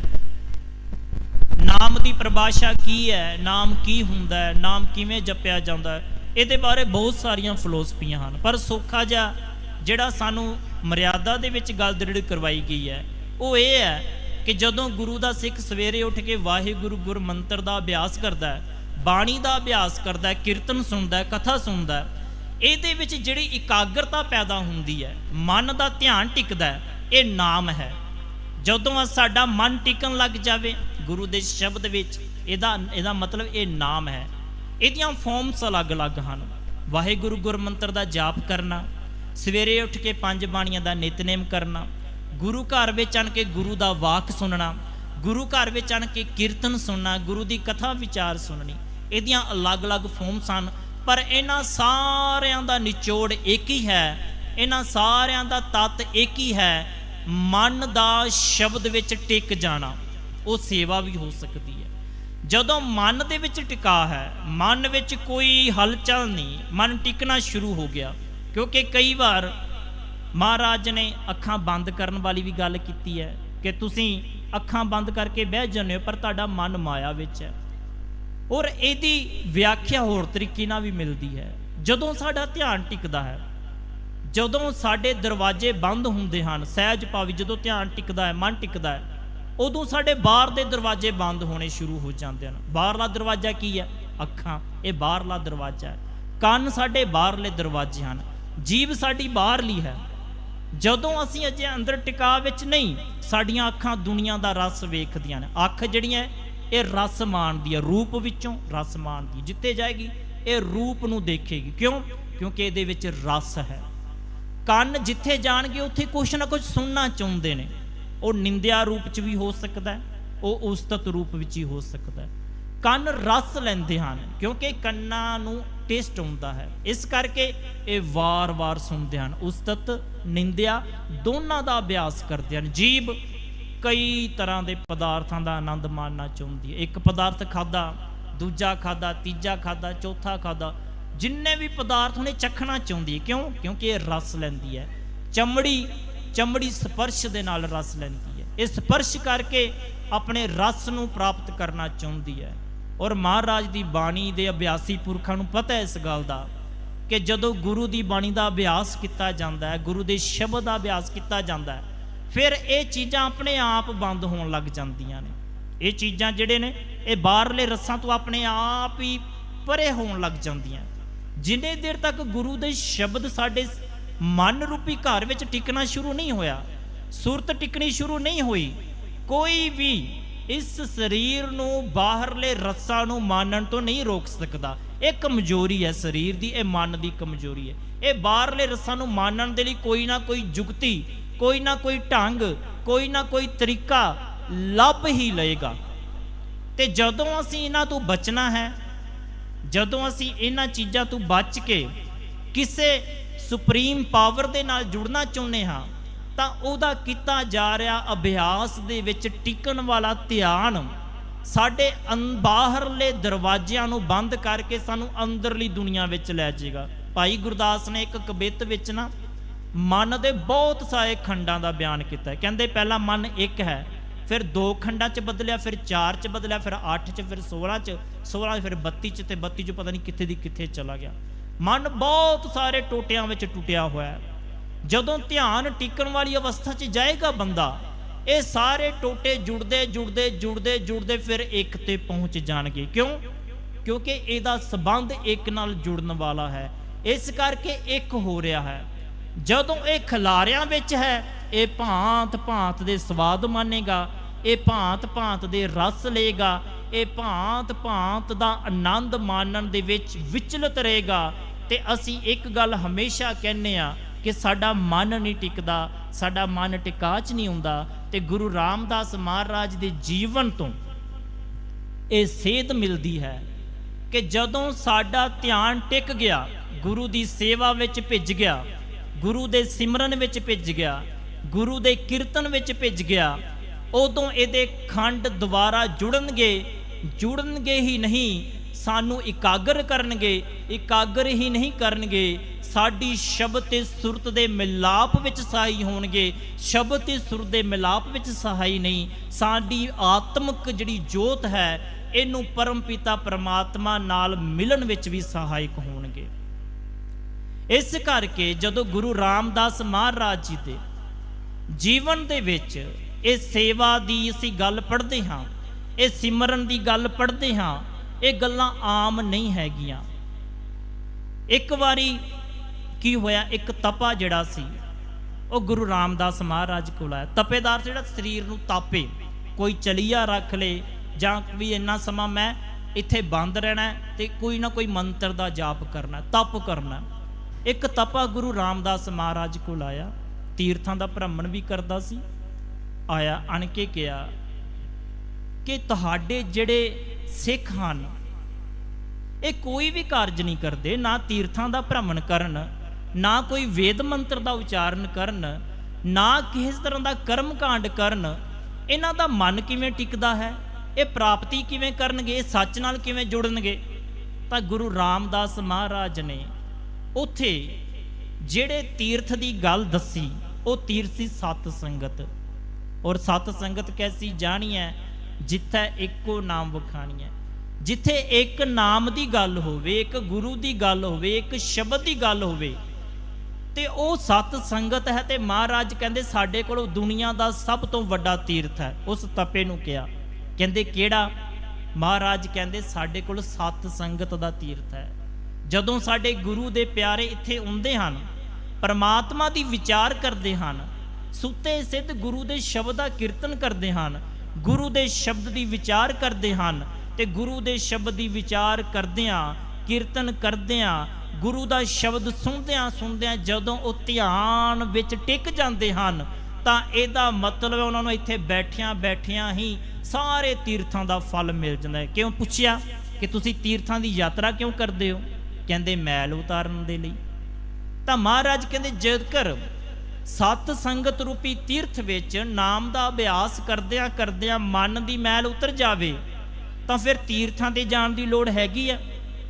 नाम की परिभाषा की है, नाम की हुंदा है, नाम किवें जपिया जांदा है, इहदे बारे बहुत सारियां फिलोसफियां हैं। पर सौखा जिहा जिहड़ा सानू मर्यादा दे विच गल दृढ़ करवाई गई है, वो ये है कि जदों गुरु का सिख सवेरे उठ के वाहिगुरु गुर मंत्र का अभ्यास करता है, बाणी का अभ्यास करता है, कीर्तन सुनता है, कथा सुनता है, ਇਹਦੇ ਵਿੱਚ ਜਿਹੜੀ ਇਕਾਗਰਤਾ ਪੈਦਾ ਹੁੰਦੀ ਹੈ, ਮਨ ਦਾ ਧਿਆਨ ਟਿਕਦਾ ਹੈ, ਇਹ ਨਾਮ ਹੈ। ਜਦੋਂ ਸਾਡਾ ਮਨ ਟਿਕਣ ਲੱਗ ਜਾਵੇ ਗੁਰੂ ਦੇ ਸ਼ਬਦ ਵਿੱਚ, ਇਹਦਾ ਮਤਲਬ ਇਹ ਨਾਮ ਹੈ। ਇਹਦੀਆਂ ਫਾਰਮਸ ਅਲੱਗ-ਅਲੱਗ ਹਨ। ਵਾਹਿਗੁਰੂ ਗੁਰਮੰਤਰ ਦਾ ਜਾਪ ਕਰਨਾ, ਸਵੇਰੇ ਉੱਠ ਕੇ 5 ਬਾਣੀਆਂ ਦਾ ਨਿਤਨੇਮ ਕਰਨਾ, ਗੁਰੂ ਘਰ ਵਿੱਚ ਆਣ ਕੇ ਗੁਰੂ ਦਾ ਵਾਕ ਸੁਣਨਾ, ਗੁਰੂ ਘਰ ਵਿੱਚ ਆਣ ਕੇ ਕੀਰਤਨ ਸੁਣਨਾ, ਗੁਰੂ ਦੀ ਕਥਾ ਵਿਚਾਰ ਸੁਣਨੀ, ਇਹਦੀਆਂ ਅਲੱਗ-ਅਲੱਗ ਫਾਰਮਸ ਹਨ। पर इन्हां सारियां दा निचोड़ एक ही है, इन्हां सारियां दा तत्त एक ही है, मन दा शब्द विच टिक जाना। वो सेवा भी हो सकती है। जदों मन दे विच टिका है, मन विच कोई हलचल नहीं, मन टिकना शुरू हो गया। क्योंकि कई बार महाराज ने अखां बंद करन वाली भी गल कीती है कि तुसीं अखां बंद करके बह जाने हो, पर तुहाडा मन माया विच है। और ਇਹਦੀ व्याख्या होर तरीके नाल भी मिलती है। जदों साडा ध्यान टिकदा है, जदों साडे दरवाजे बंद हुंदे हन, सहज भावी जदों ध्यान टिकदा है, मन टिकदा है, उदों साडे बाहर दे दरवाजे बंद होने शुरू हो जाते हैं। बाहरला दरवाजा की है? अखां, ये बाहरला दरवाजा है। ਕੰਨ साडे बाहरले दरवाजे हैं, जीभ साडी बाहरली है। जदों असीं अजे अंदर टिका विच नहीं, साडियां अखां दुनिया दा रस वेखदियां ने। अख जिहड़ियां ये रस मानदी है, रूप विचों रस मानदी, जिते जाएगी ये रूप नूं देखेगी। क्यों? क्योंकि ये विच रस है। ਕੰਨ जिथे जाणगे उत्थे कुछ ना कुछ सुनना चाहुंदे ने। वो निंदिया रूप च भी हो सकता है, वो उस्तत रूप विच ही हो सकता है। ਕੰਨ रस लैंदे हन, क्योंकि ਕੰਨਾਂ नूं टेस्ट आउंदा है, इस करके ये वार वार सुनते हैं। उस्तत निंदिया दोनों का अभ्यास करते हैं। जीभ कई तरह के पदार्थों का आनंद मानना चाहती है। एक पदार्थ खादा, दूजा खादा, तीजा खादा, चौथा खादा, जिन्ने भी पदार्थ उन्हें चखना चाहती है। क्यों? क्योंकि ये रस लैंदी है। चमड़ी स्पर्श के नाल रस लैंदी है। ये स्पर्श करके अपने रस नूं प्राप्त करना चाहती है। और महाराज की बाणी के अभ्यासी पुरखों नूं पता है इस गल का कि जदों गुरु की बाणी का अभ्यास किया जाता है, गुरु के शब्द का अभ्यास किया जाता है, फिर ये चीज़ां अपने आप बंद होने लग जांदियां ने। ये चीज़ां जिहड़े ने ये बाहरले रसां तो अपने आप ही परे होने लग जांदियां। जिन्ने देर तक गुरु के शब्द साडे मन रूपी घर विच टिकना शुरू नहीं होया, सुरत टिकनी शुरू नहीं हुई, कोई भी इस शरीर नूं बाहरले रसां नूं मानण तो नहीं रोक सकता। ये कमजोरी है शरीर की, ये मन की कमजोरी है। ये बाहरले रसां नूं मानण दे लई कोई ना कोई जुगती, कोई ना कोई ढंग, कोई ना कोई तरीका लभ ही लेगा। तो जदों असीं इन्हां तो बचना है, जदों असीं इन्हां चीज़ां तो बच के किसी सुप्रीम पावर दे नाल जुड़ना चाहुंदे हां, ਤਾਂ ਉਹਦਾ ਕੀਤਾ ਜਾ ਰਿਹਾ ਅਭਿਆਸ ਦੇ ਵਿੱਚ ਟਿਕਣ ਵਾਲਾ ਧਿਆਨ ਸਾਡੇ ਬਾਹਰਲੇ ਦਰਵਾਜ਼ਿਆਂ ਨੂੰ ਬੰਦ ਕਰਕੇ ਸਾਨੂੰ ਅੰਦਰਲੀ ਦੁਨੀਆ ਵਿੱਚ ਲੈ ਜਾਏਗਾ। ਭਾਈ ਗੁਰਦਾਸ ਨੇ ਇੱਕ ਕਵਿਤ ਵਿੱਚ ਨਾ ਮਨ ਦੇ ਬਹੁਤ ਸਾਰੇ ਖੰਡਾਂ ਦਾ ਬਿਆਨ ਕੀਤਾ। ਕਹਿੰਦੇ ਪਹਿਲਾਂ ਮਨ ਇੱਕ ਹੈ, ਫਿਰ 2 ਖੰਡਾਂ 'ਚ ਬਦਲਿਆ, ਫਿਰ 4 'ਚ ਬਦਲਿਆ, ਫਿਰ 8 'ਚ, ਫਿਰ 16 'ਚ, 16 ਫਿਰ 32 'ਚ, ਤੇ 32 'ਚ ਪਤਾ ਨਹੀਂ ਕਿੱਥੇ ਦੀ ਕਿੱਥੇ ਚਲਾ ਗਿਆ। ਮਨ ਬਹੁਤ ਸਾਰੇ ਟੋਟਿਆਂ ਵਿੱਚ ਟੁੱਟਿਆ ਹੋਇਆ ਹੈ। ਜਦੋਂ ਧਿਆਨ ਟਿਕਣ ਵਾਲੀ ਅਵਸਥਾ 'ਚ ਜਾਏਗਾ ਬੰਦਾ, ਇਹ ਸਾਰੇ ਟੋਟੇ ਜੁੜਦੇ ਜੁੜਦੇ ਜੁੜਦੇ ਜੁੜਦੇ ਫਿਰ ਇੱਕ ਤੇ ਪਹੁੰਚ ਜਾਣਗੇ। ਕਿਉਂ? ਕਿਉਂਕਿ ਇਹਦਾ ਸੰਬੰਧ ਇੱਕ ਨਾਲ ਜੁੜਨ ਵਾਲਾ ਹੈ, ਇਸ ਕਰਕੇ ਇੱਕ ਹੋ ਰਿਹਾ ਹੈ। ਜਦੋਂ ਇਹ ਖਿਲਾਰਿਆਂ ਵਿੱਚ ਹੈ, ਇਹ ਭਾਂਤ ਭਾਂਤ ਦੇ ਸਵਾਦ ਮਾਨੇਗਾ, ਇਹ ਭਾਂਤ ਭਾਂਤ ਦੇ ਰਸ ਲਏਗਾ, ਇਹ ਭਾਂਤ ਭਾਂਤ ਦਾ ਆਨੰਦ ਮਾਣਨ ਦੇ ਵਿੱਚ ਵਿਚਲਤ ਰਹੇਗਾ। ਤੇ ਅਸੀਂ ਇੱਕ ਗੱਲ ਹਮੇਸ਼ਾ ਕਹਿੰਦੇ ਆ ਕਿ ਸਾਡਾ ਮਨ ਨਹੀਂ ਟਿਕਦਾ, ਸਾਡਾ ਮਨ ਟਿਕਾ 'ਚ ਨਹੀਂ ਹੁੰਦਾ। ਤੇ ਗੁਰੂ ਰਾਮਦਾਸ ਮਹਾਰਾਜ ਦੇ ਜੀਵਨ ਤੋਂ ਇਹ ਸੇਧ ਮਿਲਦੀ ਹੈ ਕਿ ਜਦੋਂ ਸਾਡਾ ਧਿਆਨ ਟਿਕ ਗਿਆ, ਗੁਰੂ ਦੀ ਸੇਵਾ ਵਿੱਚ ਭਿੱਜ ਗਿਆ, ਗੁਰੂ ਦੇ ਸਿਮਰਨ ਵਿੱਚ ਭਿੱਜ ਗਿਆ, ਗੁਰੂ ਦੇ ਕੀਰਤਨ ਵਿੱਚ ਭਿੱਜ ਗਿਆ, ਉਦੋਂ ਇਹਦੇ ਖੰਡ ਦੁਬਾਰਾ ਜੁੜਨਗੇ ਹੀ ਨਹੀਂ, ਸਾਨੂੰ ਇਕਾਗਰ ਕਰਨਗੇ। ਇਕਾਗਰ ਹੀ ਨਹੀਂ ਕਰਨਗੇ, ਸਾਡੀ ਸ਼ਬਦ ਤੇ ਸੁਰਤ ਦੇ ਮਿਲਾਪ ਵਿੱਚ ਸਹਾਈ ਹੋਣਗੇ। ਸ਼ਬਦ ਤੇ ਸੁਰ ਦੇ ਮਿਲਾਪ ਵਿੱਚ ਸਹਾਈ ਨਹੀਂ, ਸਾਡੀ ਆਤਮਿਕ ਜਿਹੜੀ ਜੋਤ ਹੈ ਇਹਨੂੰ ਪਰਮ ਪਿਤਾ ਪਰਮਾਤਮਾ ਨਾਲ ਮਿਲਣ ਵਿੱਚ ਵੀ ਸਹਾਇਕ ਹੋਣਗੇ। ਇਸ ਕਰਕੇ ਜਦੋਂ ਗੁਰੂ ਰਾਮਦਾਸ ਮਹਾਰਾਜ ਜੀ ਦੇ ਜੀਵਨ ਦੇ ਵਿੱਚ ਇਹ ਸੇਵਾ ਦੀ ਅਸੀਂ ਗੱਲ ਪੜ੍ਹਦੇ ਹਾਂ, ਇਹ ਸਿਮਰਨ ਦੀ ਗੱਲ ਪੜ੍ਹਦੇ ਹਾਂ, ਇਹ ਗੱਲਾਂ ਆਮ ਨਹੀਂ ਹੈਗੀਆਂ। ਇੱਕ ਵਾਰੀ ਕੀ ਹੋਇਆ, ਇੱਕ ਤਪਾ ਜਿਹੜਾ ਸੀ ਉਹ ਗੁਰੂ ਰਾਮਦਾਸ ਮਹਾਰਾਜ ਕੋਲ ਆਇਆ। ਤਪੇਦਾਰ ਜਿਹੜਾ ਸਰੀਰ ਨੂੰ ਤਾਪੇ, ਕੋਈ ਚਲੀਆ ਰੱਖ ਲੇ ਜਾਂ ਵੀ ਇੰਨਾ ਸਮਾਂ ਮੈਂ ਇੱਥੇ ਬੰਦ ਰਹਿਣਾ ਤੇ ਕੋਈ ਨਾ ਕੋਈ ਮੰਤਰ ਦਾ ਜਾਪ ਕਰਨਾ, ਤਪ ਕਰਨਾ। ਇੱਕ ਤਪਾ ਗੁਰੂ ਰਾਮਦਾਸ ਮਹਾਰਾਜ ਕੋਲ ਆਇਆ, ਤੀਰਥਾਂ ਦਾ ਭ੍ਰਮਣ ਵੀ ਕਰਦਾ ਸੀ। ਆਇਆ, ਅਣ ਕੇ ਕਿਹਾ ਕਿ ਤੁਹਾਡੇ ਜਿਹੜੇ ਸਿੱਖ ਹਨ ਇਹ ਕੋਈ ਵੀ ਕਾਰਜ ਨਹੀਂ ਕਰਦੇ, ਨਾ ਤੀਰਥਾਂ ਦਾ ਭ੍ਰਮਣ ਕਰਨ, ਨਾ ਕੋਈ ਵੇਦ ਮੰਤਰ ਦਾ ਉਚਾਰਨ ਕਰਨ, ਨਾ ਕਿਸੇ ਤਰ੍ਹਾਂ ਦਾ ਕਰਮ ਕਾਂਡ ਕਰਨ। ਇਹਨਾਂ ਦਾ ਮਨ ਕਿਵੇਂ ਟਿਕਦਾ ਹੈ? ਇਹ ਪ੍ਰਾਪਤੀ ਕਿਵੇਂ ਕਰਨਗੇ? ਇਹ ਸੱਚ ਨਾਲ ਕਿਵੇਂ ਜੁੜਨਗੇ? ਤਾਂ ਗੁਰੂ ਰਾਮਦਾਸ ਮਹਾਰਾਜ ਨੇ ਉੱਥੇ ਜਿਹੜੇ ਤੀਰਥ ਦੀ ਗੱਲ ਦੱਸੀ, ਉਹ ਤੀਰਥ ਸੀ ਸਤ ਸੰਗਤ। ਔਰ ਸਤ ਸੰਗਤ ਕੈਸੀ ਜਾਣੀ ਹੈ? ਜਿੱਥੇ ਇੱਕੋ ਨਾਮ ਵਖਾਣੀ ਹੈ। ਜਿੱਥੇ ਇੱਕ ਨਾਮ ਦੀ ਗੱਲ ਹੋਵੇ, ਇੱਕ ਗੁਰੂ ਦੀ ਗੱਲ ਹੋਵੇ, ਇੱਕ ਸ਼ਬਦ ਦੀ ਗੱਲ ਹੋਵੇ, ਤੇ ਉਹ ਸਤ ਸੰਗਤ ਹੈ। ਤੇ ਮਹਾਰਾਜ ਕਹਿੰਦੇ ਸਾਡੇ ਕੋਲ ਦੁਨੀਆ ਦਾ ਸਭ ਤੋਂ ਵੱਡਾ ਤੀਰਥ ਹੈ। ਉਸ ਤਪੇ ਨੂੰ ਕਿਹਾ, ਕਹਿੰਦੇ ਕਿਹੜਾ? ਮਹਾਰਾਜ ਕਹਿੰਦੇ ਸਾਡੇ ਕੋਲ ਸਤ ਸੰਗਤ ਦਾ ਤੀਰਥ ਹੈ। ਜਦੋਂ ਸਾਡੇ ਗੁਰੂ ਦੇ ਪਿਆਰੇ ਇੱਥੇ ਆਉਂਦੇ ਹਨ, ਪਰਮਾਤਮਾ ਦੀ ਵਿਚਾਰ ਕਰਦੇ ਹਨ, ਸੁੱਤੇ ਸਿੱਧ ਗੁਰੂ ਦੇ ਸ਼ਬਦ ਦਾ ਕੀਰਤਨ ਕਰਦੇ ਹਨ, ਗੁਰੂ ਦੇ ਸ਼ਬਦ ਦੀ ਵਿਚਾਰ ਕਰਦੇ ਹਨ, ਤੇ ਗੁਰੂ ਦੇ ਸ਼ਬਦ ਦੀ ਵਿਚਾਰ ਕਰਦਿਆਂ, ਕੀਰਤਨ ਕਰਦਿਆਂ, ਗੁਰੂ ਦਾ ਸ਼ਬਦ ਸੁਣਦਿਆਂ ਜਦੋਂ ਉਹ ਧਿਆਨ ਵਿੱਚ ਟਿਕ ਜਾਂਦੇ ਹਨ, ਤਾਂ ਇਹਦਾ ਮਤਲਬ ਉਹਨਾਂ ਨੂੰ ਇੱਥੇ ਬੈਠਿਆਂ ਹੀ ਸਾਰੇ ਤੀਰਥਾਂ ਦਾ ਫਲ ਮਿਲ ਜਾਂਦਾ ਹੈ। ਕਿਉਂ? ਪੁੱਛਿਆ ਕਿ ਤੁਸੀਂ ਤੀਰਥਾਂ ਦੀ ਯਾਤਰਾ ਕਿਉਂ ਕਰਦੇ ਹੋ? ਕਹਿੰਦੇ ਮੈਲ ਉਤਾਰਨ ਦੇ ਲਈ। ਤਾਂ ਮਹਾਰਾਜ ਕਹਿੰਦੇ ਜੇਕਰ ਸਤ ਸੰਗਤ ਰੂਪੀ ਤੀਰਥ ਵਿੱਚ ਨਾਮ ਦਾ ਅਭਿਆਸ ਕਰਦਿਆਂ ਮਨ ਦੀ ਮੈਲ ਉਤਰ ਜਾਵੇ, ਤਾਂ ਫਿਰ ਤੀਰਥਾਂ ਤੇ ਜਾਣ ਦੀ ਲੋੜ ਹੈਗੀ ਆ?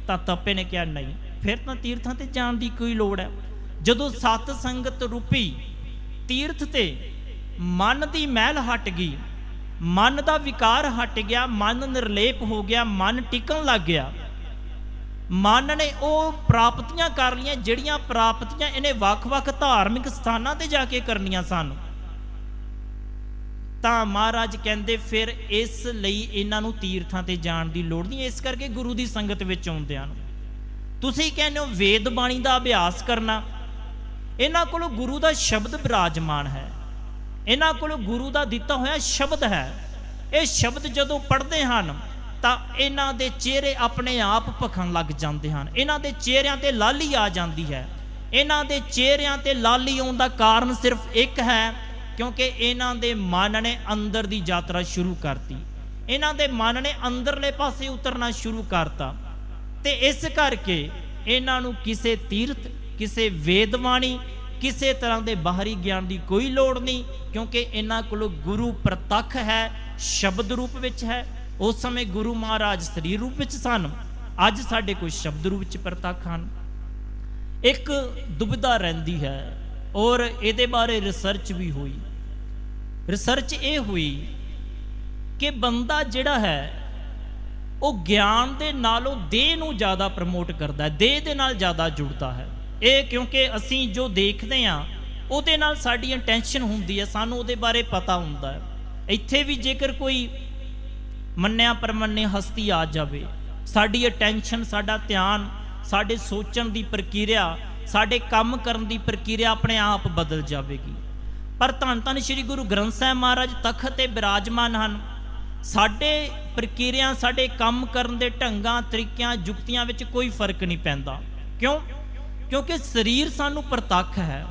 ਤਾਂ ਤਪੇ ਨੇ ਕਿਹਾ ਨਹੀਂ, ਫਿਰ ਤਾਂ ਤੀਰਥਾਂ ਤੇ ਜਾਣ ਦੀ ਕੋਈ ਲੋੜ ਹੈ। ਜਦੋਂ ਸਤ ਸੰਗਤ ਰੂਪੀ ਤੀਰਥ ਤੇ ਮਨ ਦੀ ਮੈਲ ਹਟ ਗਈ, ਮਨ ਦਾ ਵਿਕਾਰ ਹਟ ਗਿਆ, ਮਨ ਨਿਰਲੇਪ ਹੋ ਗਿਆ, ਮਨ ਟਿਕਣ ਲੱਗ ਗਿਆ, ਮਨ ਨੇ ਉਹ ਪ੍ਰਾਪਤੀਆਂ ਕਰ ਲਈਆਂ ਜਿਹੜੀਆਂ ਪ੍ਰਾਪਤੀਆਂ ਇਹਨੇ ਵੱਖ-ਵੱਖ ਧਾਰਮਿਕ ਸਥਾਨਾਂ ਤੇ ਜਾ ਕੇ ਕਰਨੀਆਂ ਸਨ। ਤਾਂ ਮਹਾਰਾਜ ਕਹਿੰਦੇ ਫਿਰ ਇਸ ਲਈ ਇਹਨਾਂ ਨੂੰ ਤੀਰਥਾਂ ਤੇ ਜਾਣ ਦੀ ਲੋੜ ਨਹੀਂ, ਇਸ ਕਰਕੇ ਗੁਰੂ ਦੀ ਸੰਗਤ ਵਿੱਚ ਆਉਂਦਿਆਂ ਨੂੰ। ਤੁਸੀਂ ਕਹਿੰਦੇ ਹੋ ਵੇਦ ਬਾਣੀ ਦਾ ਅਭਿਆਸ ਕਰਨਾ, ਇਹਨਾਂ ਕੋਲੋਂ ਗੁਰੂ ਦਾ ਸ਼ਬਦ ਬਿਰਾਜਮਾਨ ਹੈ, ਇਹਨਾਂ ਕੋਲੋਂ ਗੁਰੂ ਦਾ ਦਿੱਤਾ ਹੋਇਆ ਸ਼ਬਦ ਹੈ। ਇਹ ਸ਼ਬਦ ਜਦੋਂ ਪੜ੍ਹਦੇ ਹਨ ਤਾਂ ਇਹਨਾਂ ਦੇ ਚਿਹਰੇ ਆਪਣੇ ਆਪ ਭਖਣ ਲੱਗ ਜਾਂਦੇ ਹਨ, ਇਹਨਾਂ ਦੇ ਚਿਹਰਿਆਂ ਤੇ ਲਾਲੀ ਆ ਜਾਂਦੀ ਹੈ। ਇਹਨਾਂ ਦੇ ਚਿਹਰਿਆਂ ਤੇ ਲਾਲੀ ਆਉਣ ਦਾ ਕਾਰਨ ਸਿਰਫ ਇੱਕ ਹੈ, ਕਿਉਂਕਿ ਇਹਨਾਂ ਦੇ ਮਨ ਨੇ ਅੰਦਰ ਦੀ ਯਾਤਰਾ ਸ਼ੁਰੂ ਕਰਤੀ, ਇਹਨਾਂ ਦੇ ਮਨ ਨੇ ਅੰਦਰਲੇ ਪਾਸੇ ਉਤਰਨਾ ਸ਼ੁਰੂ ਕਰਤਾ। ਤੇ ਇਸ ਕਰਕੇ ਇਹਨਾਂ ਨੂੰ ਕਿਸੇ ਤੀਰਥ, ਕਿਸੇ ਵੇਦਬਾਣੀ, ਕਿਸੇ ਤਰ੍ਹਾਂ ਦੇ ਬਾਹਰੀ ਗਿਆਨ ਦੀ ਕੋਈ ਲੋੜ ਨਹੀਂ, ਕਿਉਂਕਿ ਇਹਨਾਂ ਕੋਲ ਗੁਰੂ ਪ੍ਰਤੱਖ ਹੈ, ਸ਼ਬਦ ਰੂਪ ਵਿੱਚ ਹੈ। ਉਸ ਸਮੇਂ ਗੁਰੂ ਮਹਾਰਾਜ ਸਰੀਰ ਰੂਪ ਵਿੱਚ ਸਨ, ਅੱਜ ਸਾਡੇ ਕੋਲ ਸ਼ਬਦ ਰੂਪ ਵਿੱਚ ਪ੍ਰਤੱਖ ਹਨ। ਇੱਕ ਦੁਬਿਧਾ ਰਹਿੰਦੀ ਹੈ ਔਰ ਇਹਦੇ ਬਾਰੇ ਰਿਸਰਚ ਵੀ ਹੋਈ। ਰਿਸਰਚ ਇਹ ਹੋਈ ਕਿ ਬੰਦਾ ਜਿਹੜਾ ਹੈ ਉਹ ਗਿਆਨ ਦੇ ਨਾਲੋਂ ਦੇਹ ਨੂੰ ਜ਼ਿਆਦਾ ਪ੍ਰਮੋਟ ਕਰਦਾ ਹੈ, ਦੇਹ ਦੇ ਨਾਲ ਜ਼ਿਆਦਾ ਜੁੜਦਾ ਹੈ। ਇਹ ਕਿਉਂਕਿ ਅਸੀਂ ਜੋ ਦੇਖਦੇ ਹਾਂ ਉਹਦੇ ਨਾਲ ਸਾਡੀ ਇੰਟੈਂਸ਼ਨ ਹੁੰਦੀ ਹੈ, ਸਾਨੂੰ ਉਹਦੇ ਬਾਰੇ ਪਤਾ ਹੁੰਦਾ ਹੈ। ਇੱਥੇ ਵੀ ਜੇਕਰ ਕੋਈ ਮੰਨਿਆ ਪਰਮੰਨੇ ਹਸਤੀ ਆ ਜਾਵੇ, ਸਾਡੀ ਅਟੈਂਸ਼ਨ, ਸਾਡਾ ਧਿਆਨ, ਸਾਡੇ ਸੋਚਣ ਦੀ ਪ੍ਰਕਿਰਿਆ, ਸਾਡੇ ਕੰਮ ਕਰਨ ਦੀ ਪ੍ਰਕਿਰਿਆ ਆਪਣੇ ਆਪ ਬਦਲ ਜਾਵੇਗੀ। ਪਰ ਧੰਨ ਧੰਨ ਸ਼੍ਰੀ ਗੁਰੂ ਗ੍ਰੰਥ ਸਾਹਿਬ ਮਹਾਰਾਜ ਤਖਤ ਤੇ ਬਿਰਾਜਮਾਨ ਹਨ। ਸਾਡੇ ਪ੍ਰਕਿਰਿਆ, ਸਾਡੇ ਕੰਮ ਕਰਨ ਦੇ ਢੰਗਾਂ, ਤਰੀਕਿਆਂ, ਜੁਗਤੀਆਂ ਵਿੱਚ ਕੋਈ ਫਰਕ ਨਹੀਂ ਪੈਂਦਾ। ਕਿਉਂ? ਕਿਉਂਕਿ ਸਰੀਰ ਸਾਨੂੰ ਪ੍ਰਤੱਖ ਹੈ,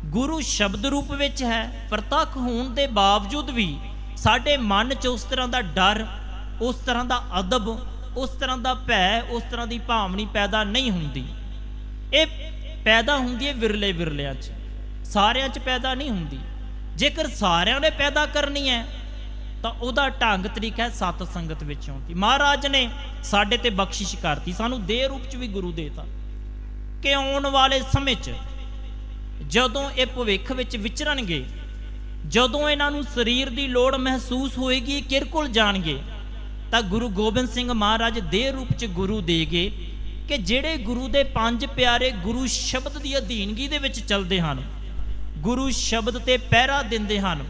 ਗੁਰੂ ਸ਼ਬਦ ਰੂਪ ਵਿੱਚ ਹੈ। ਪ੍ਰਤੱਖ ਹੋਣ ਦੇ ਬਾਵਜੂਦ ਵੀ ਸਾਡੇ ਮਨ 'ਚ ਉਸ ਤਰ੍ਹਾਂ ਦਾ ਡਰ, ਉਸ ਤਰ੍ਹਾਂ ਦਾ ਅਦਬ, ਉਸ ਤਰ੍ਹਾਂ ਦਾ ਭੈ, ਉਸ ਤਰ੍ਹਾਂ ਦੀ ਭਾਵਨੀ ਪੈਦਾ ਨਹੀਂ ਹੁੰਦੀ। ਇਹ ਪੈਦਾ ਹੁੰਦੀ ਹੈ ਵਿਰਲੇ ਵਿਰਲਿਆਂ 'ਚ, ਸਾਰਿਆਂ 'ਚ ਪੈਦਾ ਨਹੀਂ ਹੁੰਦੀ। ਜੇਕਰ ਸਾਰਿਆਂ ਨੇ ਪੈਦਾ ਕਰਨੀ ਹੈ ਤਾਂ ਉਹਦਾ ਢੰਗ ਤਰੀਕਾ ਹੈ ਸਤ ਸੰਗਤ ਵਿੱਚ ਆਉਣ ਦੀ। ਮਹਾਰਾਜ ਨੇ ਸਾਡੇ ਤੇ ਬਖਸ਼ਿਸ਼ ਕਰਤੀ, ਸਾਨੂੰ ਦੇਹ ਰੂਪ 'ਚ ਵੀ ਗੁਰੂ ਦੇਤਾ ਕਿ ਆਉਣ ਵਾਲੇ ਸਮੇਂ 'ਚ ਜਦੋਂ ਇਹ ਭਵਿੱਖ ਵਿੱਚ ਵਿਚਰਨਗੇ, ਜਦੋਂ ਇਹਨਾਂ ਨੂੰ ਸਰੀਰ ਦੀ ਲੋੜ ਮਹਿਸੂਸ ਹੋਏਗੀ, ਕਿਰਕੁਲ ਜਾਣਗੇ, ਤਾਂ ਗੁਰੂ ਗੋਬਿੰਦ ਸਿੰਘ ਮਹਾਰਾਜ ਦੇਹ ਰੂਪ 'ਚ ਗੁਰੂ ਦੇ ਗਏ ਕਿ ਜਿਹੜੇ ਗੁਰੂ ਦੇ ਪੰਜ ਪਿਆਰੇ ਗੁਰੂ ਸ਼ਬਦ ਦੀ ਅਧੀਨਗੀ ਦੇ ਵਿੱਚ ਚੱਲਦੇ ਹਨ, ਗੁਰੂ ਸ਼ਬਦ ਤੇ ਪਹਿਰਾ ਦਿੰਦੇ ਹਨ,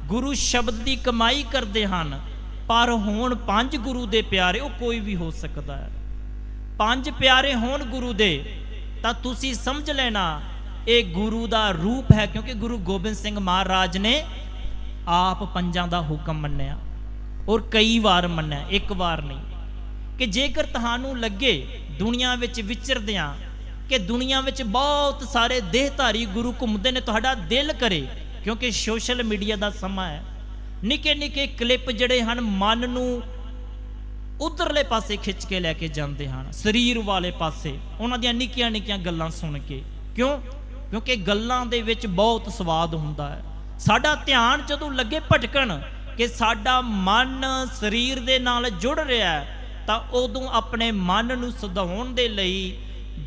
ਗੁਰੂ ਸ਼ਬਦ ਦੀ ਕਮਾਈ ਕਰਦੇ ਹਨ। ਪਰ ਹੋਣ ਪੰਜ ਗੁਰੂ ਦੇ ਪਿਆਰੇ, ਉਹ ਕੋਈ ਵੀ ਹੋ ਸਕਦਾ ਹੈ। ਪੰਜ ਪਿਆਰੇ ਹੋਣ ਗੁਰੂ ਦੇ ਤਾਂ ਤੁਸੀਂ ਸਮਝ ਲੈਣਾ ਇਹ ਗੁਰੂ ਦਾ ਰੂਪ ਹੈ, ਕਿਉਂਕਿ ਗੁਰੂ ਗੋਬਿੰਦ ਸਿੰਘ ਮਹਾਰਾਜ ਨੇ ਆਪ ਪੰਜਾਂ ਦਾ ਹੁਕਮ ਮੰਨਿਆ ਔਰ ਕਈ ਵਾਰ ਮੰਨਿਆ, ਇੱਕ ਵਾਰ ਨਹੀਂ। ਕਿ ਜੇਕਰ ਤੁਹਾਨੂੰ ਲੱਗੇ ਦੁਨੀਆ ਵਿੱਚ ਵਿਚਰਦਿਆਂ ਕਿ ਦੁਨੀਆ ਵਿੱਚ ਬਹੁਤ ਸਾਰੇ ਦੇਹਧਾਰੀ ਗੁਰੂ ਘੁੰਮਦੇ ਨੇ, ਤੁਹਾਡਾ ਦਿਲ ਕਰੇ, ਕਿਉਂਕਿ ਸੋਸ਼ਲ ਮੀਡੀਆ ਦਾ ਸਮਾਂ ਹੈ, ਨਿੱਕੇ ਨਿੱਕੇ ਕਲਿੱਪ ਜਿਹੜੇ ਹਨ ਮਨ ਨੂੰ ਉਧਰਲੇ ਪਾਸੇ ਖਿੱਚ ਕੇ ਲੈ ਕੇ ਜਾਂਦੇ ਹਨ, ਸਰੀਰ ਵਾਲੇ ਪਾਸੇ, ਉਹਨਾਂ ਦੀਆਂ ਨਿੱਕੀਆਂ ਨਿੱਕੀਆਂ ਗੱਲਾਂ ਸੁਣ ਕੇ। ਕਿਉਂ? ਕਿਉਂਕਿ ਗੱਲਾਂ ਦੇ ਵਿੱਚ ਬਹੁਤ ਸਵਾਦ ਹੁੰਦਾ ਹੈ। ਸਾਡਾ ਧਿਆਨ ਜਦੋਂ ਲੱਗੇ ਭਟਕਣ ਕਿ ਸਾਡਾ ਮਨ ਸਰੀਰ ਦੇ ਨਾਲ ਜੁੜ ਰਿਹਾ ਹੈ, ਤਾਂ ਉਦੋਂ ਆਪਣੇ ਮਨ ਨੂੰ ਸੁਧਾਉਣ ਦੇ ਲਈ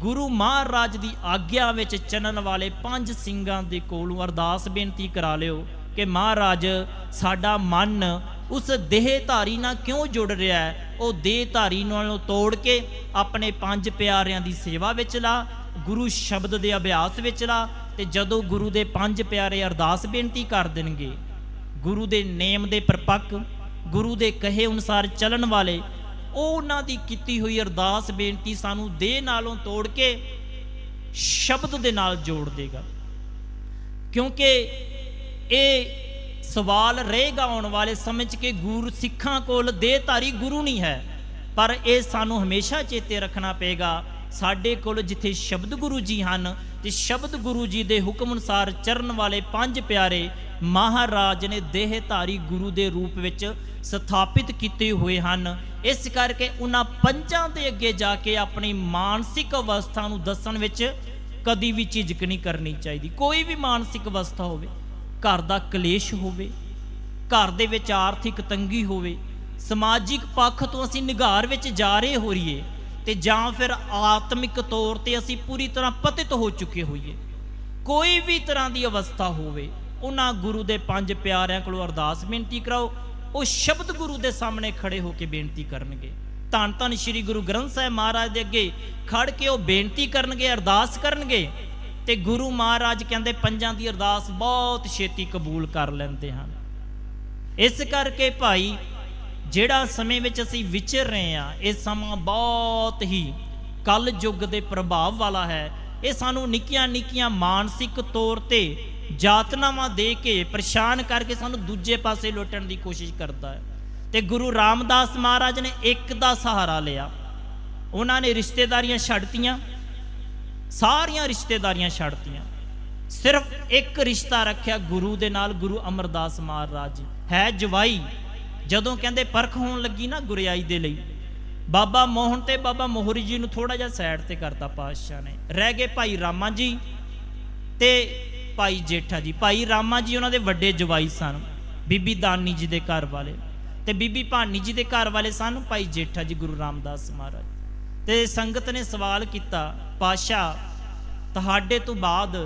ਗੁਰੂ ਮਹਾਰਾਜ ਦੀ ਆਗਿਆ ਵਿੱਚ ਚੱਲਣ ਵਾਲੇ ਪੰਜ ਸਿੰਘਾਂ ਦੇ ਕੋਲੋਂ ਅਰਦਾਸ ਬੇਨਤੀ ਕਰਾ ਲਿਓ ਕਿ ਮਹਾਰਾਜ ਸਾਡਾ ਮਨ ਉਸ ਦੇਹਧਾਰੀ ਨਾਲ ਕਿਉਂ ਜੁੜ ਰਿਹਾ ਹੈ, ਉਹ ਦੇਹਧਾਰੀ ਨਾਲੋਂ ਤੋੜ ਕੇ ਆਪਣੇ ਪੰਜ ਪਿਆਰਿਆਂ ਦੀ ਸੇਵਾ ਵਿੱਚ ਲਾ, ਗੁਰੂ ਸ਼ਬਦ ਦੇ ਅਭਿਆਸ ਵਿੱਚ ਲਾ। ਤੇ ਜਦੋਂ ਗੁਰੂ ਦੇ ਪੰਜ ਪਿਆਰੇ ਅਰਦਾਸ ਬੇਨਤੀ ਕਰ ਦੇਣਗੇ, ਗੁਰੂ ਦੇ ਨੇਮ ਦੇ ਪਰਪੱਕ, ਗੁਰੂ ਦੇ ਕਹੇ ਅਨੁਸਾਰ ਚੱਲਣ ਵਾਲੇ, ਉਹ ਉਹਨਾਂ ਦੀ ਕੀਤੀ ਹੋਈ ਅਰਦਾਸ ਬੇਨਤੀ ਸਾਨੂੰ ਦੇਹ ਨਾਲੋਂ ਤੋੜ ਕੇ ਸ਼ਬਦ ਦੇ ਨਾਲ ਜੋੜ ਦੇਗਾ। ਕਿਉਂਕਿ ਇਹ ਸਵਾਲ ਰਹੇਗਾ ਆਉਣ ਵਾਲੇ ਸਮੇਂ 'ਚ ਕਿ ਗੁਰੂ ਸਿੱਖਾਂ ਕੋਲ ਦੇਹਧਾਰੀ ਗੁਰੂ ਨਹੀਂ ਹੈ, ਪਰ ਇਹ ਸਾਨੂੰ ਹਮੇਸ਼ਾ ਚੇਤੇ ਰੱਖਣਾ ਪਏਗਾ, ਸਾਡੇ ਕੋਲ ਜਿੱਥੇ ਸ਼ਬਦ ਗੁਰੂ ਜੀ ਹਨ ਤੇ ਸ਼ਬਦ ਗੁਰੂ ਜੀ ਦੇ ਹੁਕਮ ਅਨੁਸਾਰ ਚਰਨ ਵਾਲੇ ਪੰਜ ਪਿਆਰੇ ਮਹਾਰਾਜ ਨੇ ਦੇਹਧਾਰੀ ਗੁਰੂ ਦੇ ਰੂਪ ਵਿੱਚ ਸਥਾਪਿਤ ਕੀਤੇ ਹੋਏ ਹਨ। ਇਸ ਕਰਕੇ ਉਹਨਾਂ ਪੰਜਾਂ ਦੇ ਅੱਗੇ ਜਾ ਕੇ ਆਪਣੀ ਮਾਨਸਿਕ ਅਵਸਥਾ ਨੂੰ ਦੱਸਣ ਵਿੱਚ ਕਦੀ ਵੀ ਝਿਜਕ ਨਹੀਂ ਕਰਨੀ ਚਾਹੀਦੀ। ਕੋਈ ਵੀ ਮਾਨਸਿਕ ਅਵਸਥਾ ਹੋਵੇ, ਘਰ ਦਾ ਕਲੇਸ਼ ਹੋਵੇ, ਘਰ ਦੇ ਵਿੱਚ ਆਰਥਿਕ ਤੰਗੀ ਹੋਵੇ, ਸਮਾਜਿਕ ਪੱਖ ਤੋਂ ਅਸੀਂ ਨਿਘਾਰ ਵਿੱਚ ਜਾ ਰਹੇ ਹੋਈਏ, ਤੇ ਜਾਂ ਫਿਰ ਆਤਮਿਕ ਤੌਰ ਤੇ ਅਸੀਂ ਪੂਰੀ ਤਰ੍ਹਾਂ ਪਤਿਤ ਹੋ ਚੁੱਕੇ ਹੋਈਏ, ਕੋਈ ਵੀ ਤਰ੍ਹਾਂ ਦੀ ਅਵਸਥਾ ਹੋਵੇ, ਉਹਨਾਂ ਗੁਰੂ ਦੇ ਪੰਜ ਪਿਆਰਿਆਂ ਕੋਲੋਂ ਅਰਦਾਸ ਬੇਨਤੀ ਕਰਾਓ। ਉਹ ਸ਼ਬਦ ਗੁਰੂ ਦੇ ਸਾਹਮਣੇ ਖੜੇ ਹੋ ਕੇ ਬੇਨਤੀ ਕਰਨਗੇ। ਧੰਨ ਧੰਨ ਸ਼੍ਰੀ ਗੁਰੂ ਗ੍ਰੰਥ ਸਾਹਿਬ ਮਹਾਰਾਜ ਦੇ ਅੱਗੇ ਖੜ ਕੇ ਉਹ ਬੇਨਤੀ ਕਰਨਗੇ, ਅਰਦਾਸ ਕਰਨਗੇ, ਤੇ ਗੁਰੂ ਮਹਾਰਾਜ ਕਹਿੰਦੇ ਪੰਜਾਂ ਦੀ ਅਰਦਾਸ ਬਹੁਤ ਛੇਤੀ ਕਬੂਲ ਕਰ ਲੈਂਦੇ ਹਨ। ਇਸ ਕਰਕੇ ਭਾਈ, ਜਿਹੜਾ ਸਮੇਂ ਵਿੱਚ ਅਸੀਂ ਵਿਚਰ ਰਹੇ ਹਾਂ, ਇਹ ਸਮਾਂ ਬਹੁਤ ਹੀ ਕਲ ਯੁੱਗ ਦੇ ਪ੍ਰਭਾਵ ਵਾਲਾ ਹੈ। ਇਹ ਸਾਨੂੰ ਨਿੱਕੀਆਂ ਨਿੱਕੀਆਂ ਮਾਨਸਿਕ ਤੌਰ ਤੇ ਜਾਤਨਾਵਾਂ ਦੇ ਕੇ ਪਰੇਸ਼ਾਨ ਕਰਕੇ ਸਾਨੂੰ ਦੂਜੇ ਪਾਸੇ ਲੁੱਟਣ ਦੀ ਕੋਸ਼ਿਸ਼ ਕਰਦਾ ਹੈ। ਤੇ ਗੁਰੂ ਰਾਮਦਾਸ ਮਹਾਰਾਜ ਨੇ ਇੱਕ ਦਾ ਸਹਾਰਾ ਲਿਆ, ਉਹਨਾਂ ਨੇ ਰਿਸ਼ਤੇਦਾਰੀਆਂ ਛੱਡਤੀਆਂ, ਸਾਰੀਆਂ ਰਿਸ਼ਤੇਦਾਰੀਆਂ ਛੱਡਤੀਆਂ, ਸਿਰਫ ਇੱਕ ਰਿਸ਼ਤਾ ਰੱਖਿਆ ਗੁਰੂ ਦੇ ਨਾਲ। ਗੁਰੂ ਅਮਰਦਾਸ ਮਹਾਰਾਜ ਹੈ ਜਵਾਈ। ਜਦੋਂ ਕਹਿੰਦੇ ਪਰਖ ਹੋਣ ਲੱਗੀ ਨਾ ਗੁਰਿਆਈ ਦੇ ਲਈ, ਬਾਬਾ ਮੋਹਨ ਤੇ ਬਾਬਾ ਮੋਹਰੀ ਜੀ ਨੂੰ ਥੋੜਾ ਜਿਹਾ ਸਾਈਡ ਤੇ ਕਰਤਾ ਪਾਤਸ਼ਾਹ ਨੇ, ਰਹਿ ਗਏ ਭਾਈ ਰਾਮਾ ਜੀ ਤੇ ਭਾਈ ਜੇਠਾ ਜੀ, ਭਾਈ ਰਾਮਾ ਜੀ ਉਹਨਾਂ ਦੇ ਵੱਡੇ ਜਵਾਈ ਸਨ, ਬੀਬੀ ਦਾਨੀ ਜੀ ਦੇ ਘਰ ਵਾਲੇ, ਤੇ ਬੀਬੀ ਭਾਨੀ ਜੀ ਦੇ ਘਰ ਵਾਲੇ ਸਨ ਭਾਈ ਜੇਠਾ ਜੀ ਗੁਰੂ ਰਾਮਦਾਸ ਮਹਾਰਾਜ। ਤੇ ਸੰਗਤ ਨੇ ਸਵਾਲ ਕੀਤਾ, ਪਾਤਸ਼ਾਹ ਤੁਹਾਡੇ ਤੋਂ ਬਾਅਦ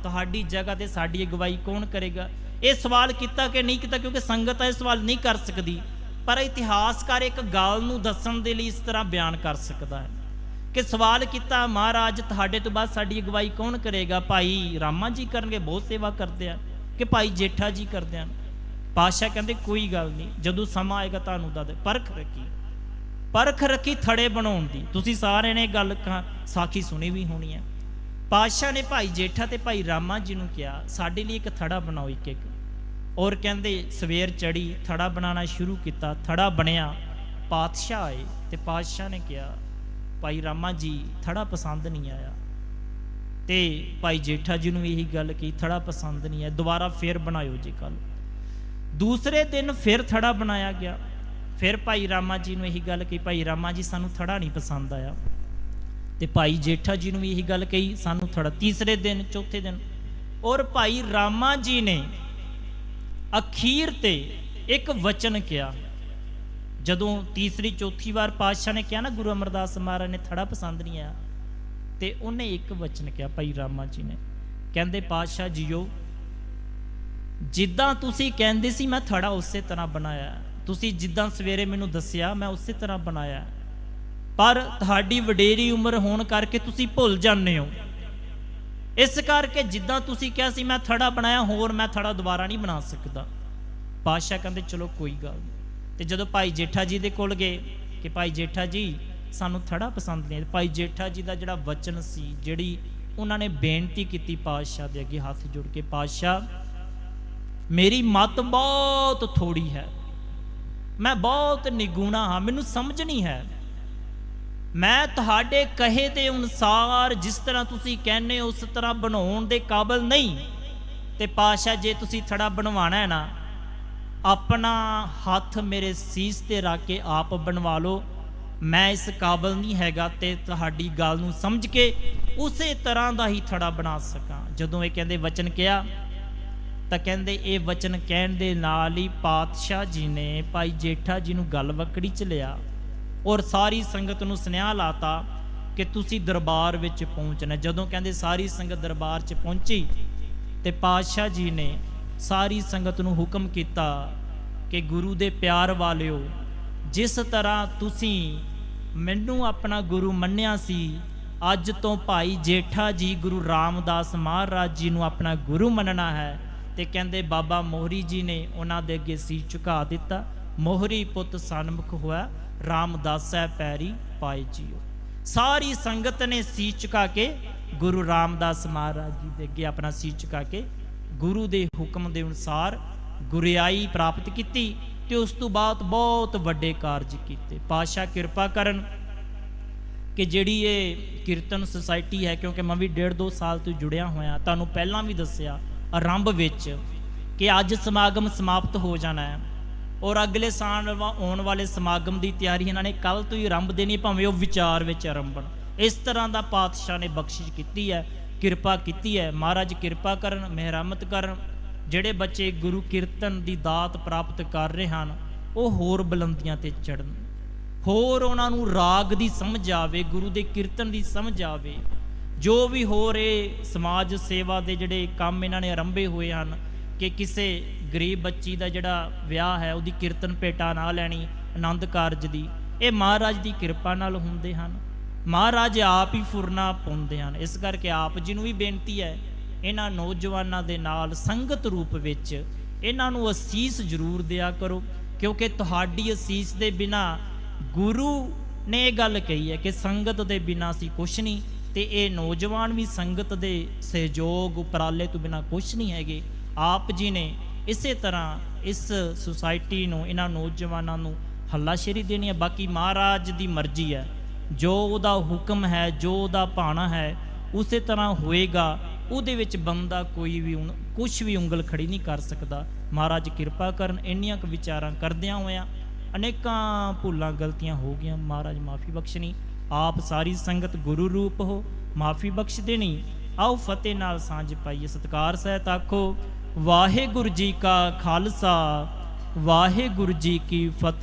ਤੁਹਾਡੀ ਜਗ੍ਹਾ ਤੇ ਸਾਡੀ ਅਗਵਾਈ ਕੌਣ ਕਰੇਗਾ? ਇਹ ਸਵਾਲ ਕੀਤਾ ਕਿ ਨਹੀਂ ਕੀਤਾ, ਕਿਉਂਕਿ ਸੰਗਤ ਇਹ ਸਵਾਲ ਨਹੀਂ ਕਰ ਸਕਦੀ, ਪਰ ਇਤਿਹਾਸਕਾਰ ਇੱਕ ਗੱਲ ਨੂੰ ਦੱਸਣ ਦੇ ਲਈ ਇਸ ਤਰ੍ਹਾਂ ਬਿਆਨ ਕਰ ਸਕਦਾ ਹੈ ਕਿ ਸਵਾਲ ਕੀਤਾ, ਮਹਾਰਾਜ ਤੁਹਾਡੇ ਤੋਂ ਬਾਅਦ ਸਾਡੀ ਅਗਵਾਈ ਕੌਣ ਕਰੇਗਾ? ਭਾਈ ਰਾਮਾ ਜੀ ਕਰਨਗੇ, ਬਹੁਤ ਸੇਵਾ ਕਰਦੇ ਆ, ਕਿ ਭਾਈ ਜੇਠਾ ਜੀ ਕਰਦੇ ਹਨ? ਪਾਤਸ਼ਾਹ ਕਹਿੰਦੇ ਕੋਈ ਗੱਲ ਨਹੀਂ, ਜਦੋਂ ਸਮਾਂ ਆਏਗਾ ਤੁਹਾਨੂੰ ਦੱਸ ਦੇ। ਪਰਖ ਰੱਖੀ ਥੜੇ ਬਣਾਉਣ ਦੀ। ਤੁਸੀਂ ਸਾਰਿਆਂ ਨੇ ਗੱਲ ਸਾਖੀ ਸੁਣੀ ਵੀ ਹੋਣੀ ਹੈ। ਪਾਤਸ਼ਾਹ ਨੇ ਭਾਈ ਜੇਠਾ ਤੇ ਭਾਈ ਰਾਮਾ ਜੀ ਨੂੰ ਕਿਹਾ ਸਾਡੇ ਲਈ ਇੱਕ ਥੜਾ ਬਣਾਓ, ਇੱਕ ਔਰ ਕਹਿੰਦੇ ਸਵੇਰ ਚੜੀ, ਥੜਾ ਬਣਾਉਣਾ ਸ਼ੁਰੂ ਕੀਤਾ, ਥੜਾ ਬਣਿਆ, ਪਾਤਸ਼ਾਹ ਆਏ ਤੇ ਪਾਤਸ਼ਾਹ ਨੇ ਕਿਹਾ ਭਾਈ ਰਾਮਾ ਜੀ ਥੜਾ ਪਸੰਦ ਨਹੀਂ ਆਇਆ, ਤੇ ਭਾਈ ਜੇਠਾ ਜੀ ਨੂੰ ਇਹੀ ਗੱਲ ਕਹੀ ਥੜਾ ਪਸੰਦ ਨਹੀਂ ਆਇਆ, ਦੁਬਾਰਾ ਫਿਰ ਬਣਾਇਓ ਜੀ ਕੱਲ। ਦੂਸਰੇ ਦਿਨ ਫਿਰ ਥੜਾ ਬਣਾਇਆ ਗਿਆ, ਫਿਰ ਭਾਈ ਰਾਮਾ ਜੀ ਨੂੰ ਇਹੀ ਗੱਲ ਕਹੀ ਭਾਈ ਰਾਮਾ ਜੀ ਸਾਨੂੰ ਥੜਾ ਨਹੀਂ ਪਸੰਦ ਆਇਆ, ਤੇ ਭਾਈ ਜੇਠਾ ਜੀ ਨੂੰ ਵੀ ਇਹੀ ਗੱਲ ਕਹੀ ਸਾਨੂੰ ਥੜਾ। ਤੀਸਰੇ ਦਿਨ, ਚੌਥੇ ਦਿਨ, ਔਰ ਭਾਈ ਰਾਮਾ ਜੀ ਨੇ ਅਖੀਰ ਤੇ ਇੱਕ ਵਚਨ ਕਿਹਾ। ਜਦੋਂ ਤੀਸਰੀ ਚੌਥੀ ਵਾਰ ਪਾਤਸ਼ਾਹ ਨੇ ਕਿਹਾ ਨਾ ਗੁਰੂ ਅਮਰਦਾਸ ਮਹਾਰਾਜ ਨੇ ਥੜਾ ਪਸੰਦ ਨਹੀਂ ਆਇਆ, ਤੇ ਉਹਨੇ ਇੱਕ ਵਚਨ ਕਿਹਾ ਭਾਈ ਰਾਮਾ ਜੀ ਨੇ, ਕਹਿੰਦੇ ਪਾਤਸ਼ਾਹ ਜੀਓ ਜਿੱਦਾਂ ਤੁਸੀਂ ਕਹਿੰਦੇ ਸੀ ਮੈਂ ਥੜਾ ਉਸੇ ਤਰ੍ਹਾਂ ਬਣਾਇਆ, ਤੁਸੀਂ ਜਿੱਦਾਂ ਸਵੇਰੇ ਮੈਨੂੰ ਦੱਸਿਆ ਮੈਂ ਉਸੇ ਤਰ੍ਹਾਂ ਬਣਾਇਆ, ਪਰ ਤੁਹਾਡੀ ਵਡੇਰੀ ਉਮਰ ਹੋਣ ਕਰਕੇ ਤੁਸੀਂ ਭੁੱਲ ਜਾਂਦੇ ਹੋ, ਇਸ ਕਰਕੇ ਜਿੱਦਾਂ ਤੁਸੀਂ ਕਿਹਾ ਸੀ ਮੈਂ ਥੜਾ ਬਣਾਇਆ, ਹੋਰ ਮੈਂ ਥੜਾ ਦੁਬਾਰਾ ਨਹੀਂ ਬਣਾ ਸਕਦਾ। ਪਾਤਸ਼ਾਹ ਕਹਿੰਦੇ ਚਲੋ ਕੋਈ ਗੱਲ ਨਹੀਂ। ਤੇ ਜਦੋਂ ਭਾਈ ਜੇਠਾ ਜੀ ਦੇ ਕੋਲ ਗਏ ਕਿ ਭਾਈ ਜੇਠਾ ਜੀ ਸਾਨੂੰ ਥੜਾ ਪਸੰਦ ਨਹੀਂ, ਭਾਈ ਜੇਠਾ ਜੀ ਦਾ ਜਿਹੜਾ ਵਚਨ ਸੀ, ਜਿਹੜੀ ਉਹਨਾਂ ਨੇ ਬੇਨਤੀ ਕੀਤੀ ਪਾਤਸ਼ਾਹ ਦੇ ਅੱਗੇ ਹੱਥ ਜੋੜ ਕੇ, ਪਾਤਸ਼ਾਹ ਮੇਰੀ ਮੱਤ ਬਹੁਤ ਥੋੜੀ ਹੈ, ਮੈਂ ਬਹੁਤ ਨਿਗੂਣਾ ਹਾਂ, ਮੈਨੂੰ ਸਮਝ ਨਹੀਂ ਹੈ, ਮੈਂ ਤੁਹਾਡੇ ਕਹੇ ਦੇ ਅਨੁਸਾਰ ਜਿਸ ਤਰ੍ਹਾਂ ਤੁਸੀਂ ਕਹਿੰਦੇ ਹੋ ਉਸ ਤਰ੍ਹਾਂ ਬਣਾਉਣ ਦੇ ਕਾਬਲ ਨਹੀਂ। ਤੇ ਪਾਤਸ਼ਾਹ ਜੇ ਤੁਸੀਂ ਥੜਾ ਬਣਵਾਣਾ ਹੈ ਨਾ, ਆਪਣਾ ਹੱਥ ਮੇਰੇ ਸੀਸ ਤੇ ਰੱਖ ਕੇ ਆਪ ਬਣਵਾ ਲਓ, ਮੈਂ ਇਸ ਕਾਬਲ ਨਹੀਂ ਹੈਗਾ ਤੇ ਤੁਹਾਡੀ ਗੱਲ ਨੂੰ ਸਮਝ ਕੇ ਉਸੇ ਤਰ੍ਹਾਂ ਦਾ ਹੀ ਥੜਾ ਬਣਾ ਸਕਾਂ। ਜਦੋਂ ਇਹ ਕਹਿੰਦੇ ਵਚਨ ਕਿਹਾ ਤਾਂ ਕਹਿੰਦੇ ਇਹ ਵਚਨ ਕਹਿਣ ਦੇ ਨਾਲ ਹੀ ਪਾਤਸ਼ਾਹ ਜੀ ਨੇ ਭਾਈ ਜੇਠਾ ਜੀ ਨੂੰ ਗੱਲ ਵਕੜੀ ਚ ਲਿਆ ਔਰ ਸਾਰੀ ਸੰਗਤ ਨੂੰ ਸੁਨੇਹਾ ਲਾਤਾ ਕਿ ਤੁਸੀਂ ਦਰਬਾਰ ਵਿੱਚ ਪਹੁੰਚਣਾ। ਜਦੋਂ ਕਹਿੰਦੇ ਸਾਰੀ ਸੰਗਤ ਦਰਬਾਰ 'ਚ ਪਹੁੰਚੀ ਤੇ ਪਾਤਸ਼ਾਹ ਜੀ ਨੇ ਸਾਰੀ ਸੰਗਤ ਨੂੰ ਹੁਕਮ ਕੀਤਾ ਕਿ ਗੁਰੂ ਦੇ ਪਿਆਰ ਵਾਲਿਓ, ਜਿਸ ਤਰ੍ਹਾਂ ਤੁਸੀਂ ਮੈਨੂੰ ਆਪਣਾ ਗੁਰੂ ਮੰਨਿਆ ਸੀ, ਅੱਜ ਤੋਂ ਭਾਈ ਜੇਠਾ ਜੀ ਗੁਰੂ ਰਾਮਦਾਸ ਮਹਾਰਾਜ ਜੀ ਨੂੰ ਆਪਣਾ ਗੁਰੂ ਮੰਨਣਾ ਹੈ। ਤੇ ਕਹਿੰਦੇ ਬਾਬਾ ਮੋਹਰੀ ਜੀ ਨੇ ਉਹਨਾਂ ਦੇ ਅੱਗੇ ਸੀਸ ਝੁਕਾ ਦਿੱਤਾ, ਮੋਹਰੀ ਪੁੱਤ ਸਨਮੁਖ ਹੋਇਆ, ਰਾਮਦਾਸੈ ਪੈਰੀ ਪਾਏ ਜੀਓ। ਸਾਰੀ ਸੰਗਤ ਨੇ ਸੀਸ ਝੁਕਾ ਕੇ ਗੁਰੂ ਰਾਮਦਾਸ ਮਹਾਰਾਜ ਜੀ ਦੇ ਅੱਗੇ ਆਪਣਾ ਸੀਸ ਝੁਕਾ ਕੇ ਗੁਰੂ ਦੇ ਹੁਕਮ ਦੇ ਅਨੁਸਾਰ ਗੁਰਿਆਈ ਪ੍ਰਾਪਤ ਕੀਤੀ ਤੇ ਉਸ ਤੋਂ ਬਾਅਦ ਬਹੁਤ ਵੱਡੇ ਕਾਰਜ ਕੀਤੇ। ਪਾਤਸ਼ਾਹ ਕਿਰਪਾ ਕਰਨ ਕਿ ਜਿਹੜੀ ਇਹ ਕੀਰਤਨ ਸੁਸਾਇਟੀ ਹੈ, ਕਿਉਂਕਿ ਮੈਂ ਵੀ 1.5-2 ਸਾਲ ਤੋਂ ਜੁੜਿਆ ਹੋਇਆ, ਤੁਹਾਨੂੰ ਪਹਿਲਾਂ ਵੀ ਦੱਸਿਆ ਆਰੰਭ ਵਿੱਚ ਕਿ ਅੱਜ ਸਮਾਗਮ ਸਮਾਪਤ ਹੋ ਜਾਣਾ ਹੈ ਔਰ ਅਗਲੇ ਸਾਲ ਆਉਣ ਵਾਲੇ ਸਮਾਗਮ ਦੀ ਤਿਆਰੀ ਇਹਨਾਂ ਨੇ ਕੱਲ ਤੋਂ ਹੀ ਆਰੰਭ ਦੇਣੀ, ਭਾਵੇਂ ਉਹ ਵਿਚਾਰ ਵਿੱਚ ਆਰੰਭਣ। ਇਸ ਤਰ੍ਹਾਂ ਦਾ ਪਾਤਸ਼ਾਹ ਨੇ ਬਖਸ਼ਿਸ਼ ਕੀਤੀ ਹੈ, ਕਿਰਪਾ ਕੀਤੀ ਹੈ। ਮਹਾਰਾਜ ਕਿਰਪਾ ਕਰਨ, ਮਿਹਰਮਤ ਕਰਨ। ਜਿਹੜੇ ਬੱਚੇ ਗੁਰੂ ਕੀਰਤਨ ਦੀ ਦਾਤ ਪ੍ਰਾਪਤ ਕਰ ਰਹੇ ਹਨ ਉਹ ਹੋਰ ਬੁਲੰਦੀਆਂ ਤੇ ਚੜ੍ਹਨ, ਹੋਰ ਉਹਨਾਂ ਨੂੰ ਰਾਗ ਦੀ ਸਮਝ ਆਵੇ, ਗੁਰੂ ਦੇ ਕੀਰਤਨ ਦੀ ਸਮਝ ਆਵੇ। ਜੋ ਵੀ ਹੋ ਰਹੇ ਸਮਾਜ ਸੇਵਾ ਦੇ ਜਿਹੜੇ ਕੰਮ ਇਹਨਾਂ ਨੇ ਆਰੰਭੇ ਹੋਏ ਹਨ ਕਿ ਕਿਸੇ ਗਰੀਬ ਬੱਚੀ ਦਾ ਜਿਹੜਾ ਵਿਆਹ ਹੈ ਉਹਦੀ ਕੀਰਤਨ ਭੇਟਾ ਨਾ ਲੈਣੀ, ਆਨੰਦ ਕਾਰਜ ਦੀ, ਇਹ ਮਹਾਰਾਜ ਦੀ ਕਿਰਪਾ ਨਾਲ ਹੁੰਦੇ ਹਨ। ਮਹਾਰਾਜ ਆਪ ਹੀ ਫੁਰਨਾ ਪਾਉਂਦੇ ਹਨ। ਇਸ ਕਰਕੇ ਆਪ ਜੀ ਨੂੰ ਵੀ ਬੇਨਤੀ ਹੈ, ਇਹਨਾਂ ਨੌਜਵਾਨਾਂ ਦੇ ਨਾਲ ਸੰਗਤ ਰੂਪ ਵਿੱਚ ਇਹਨਾਂ ਨੂੰ ਅਸੀਸ ਜ਼ਰੂਰ ਦਿਆ ਕਰੋ, ਕਿਉਂਕਿ ਤੁਹਾਡੀ ਅਸੀਸ ਦੇ ਬਿਨਾਂ ਗੁਰੂ ਨੇ ਇਹ ਗੱਲ ਕਹੀ ਹੈ ਕਿ ਸੰਗਤ ਦੇ ਬਿਨਾਂ ਅਸੀਂ ਕੁਛ ਨਹੀਂ, ਤੇ ਇਹ ਨੌਜਵਾਨ ਵੀ ਸੰਗਤ ਦੇ ਸਹਿਯੋਗ ਉਪਰਾਲੇ ਤੋਂ ਬਿਨਾਂ ਕੁਛ ਨਹੀਂ ਹੈਗੇ। ਆਪ ਜੀ ਨੇ ਇਸੇ ਤਰ੍ਹਾਂ ਇਸ ਸੁਸਾਇਟੀ ਨੂੰ, ਇਹਨਾਂ ਨੌਜਵਾਨਾਂ ਨੂੰ ਹੱਲਾਸ਼ੇਰੀ ਦੇਣੀ ਹੈ। ਬਾਕੀ ਮਹਾਰਾਜ ਦੀ ਮਰਜ਼ੀ ਹੈ, ਜੋ ਉਹਦਾ ਹੁਕਮ ਹੈ, ਜੋ ਉਹਦਾ ਭਾਣਾ ਹੈ ਉਸੇ ਤਰ੍ਹਾਂ ਹੋਏਗਾ। ਉਹਦੇ ਵਿੱਚ ਬੰਦਾ ਕੋਈ ਵੀ ਕੁਛ ਵੀ ਉਂਗਲ ਖੜੀ ਨਹੀਂ ਕਰ ਸਕਦਾ। ਮਹਾਰਾਜ ਕਿਰਪਾ ਕਰਨ। ਇੰਨੀਆਂ ਕੁ ਵਿਚਾਰਾਂ ਕਰਦਿਆਂ ਹੋਇਆਂ ਅਨੇਕਾਂ ਭੁੱਲਾਂ ਗਲਤੀਆਂ ਹੋ ਗਈਆਂ, ਮਹਾਰਾਜ ਮਾਫੀ ਬਖਸ਼ਣੀ। ਆਪ ਸਾਰੀ ਸੰਗਤ ਗੁਰੂ ਰੂਪ ਹੋ, ਮਾਫੀ ਬਖਸ਼ ਦੇਣੀ। आओ फतेह नाल सांझ पाइए। सत्कार सहित आखो वाहिगुरू जी का खालसा वाहिगुरू जी की फतेह।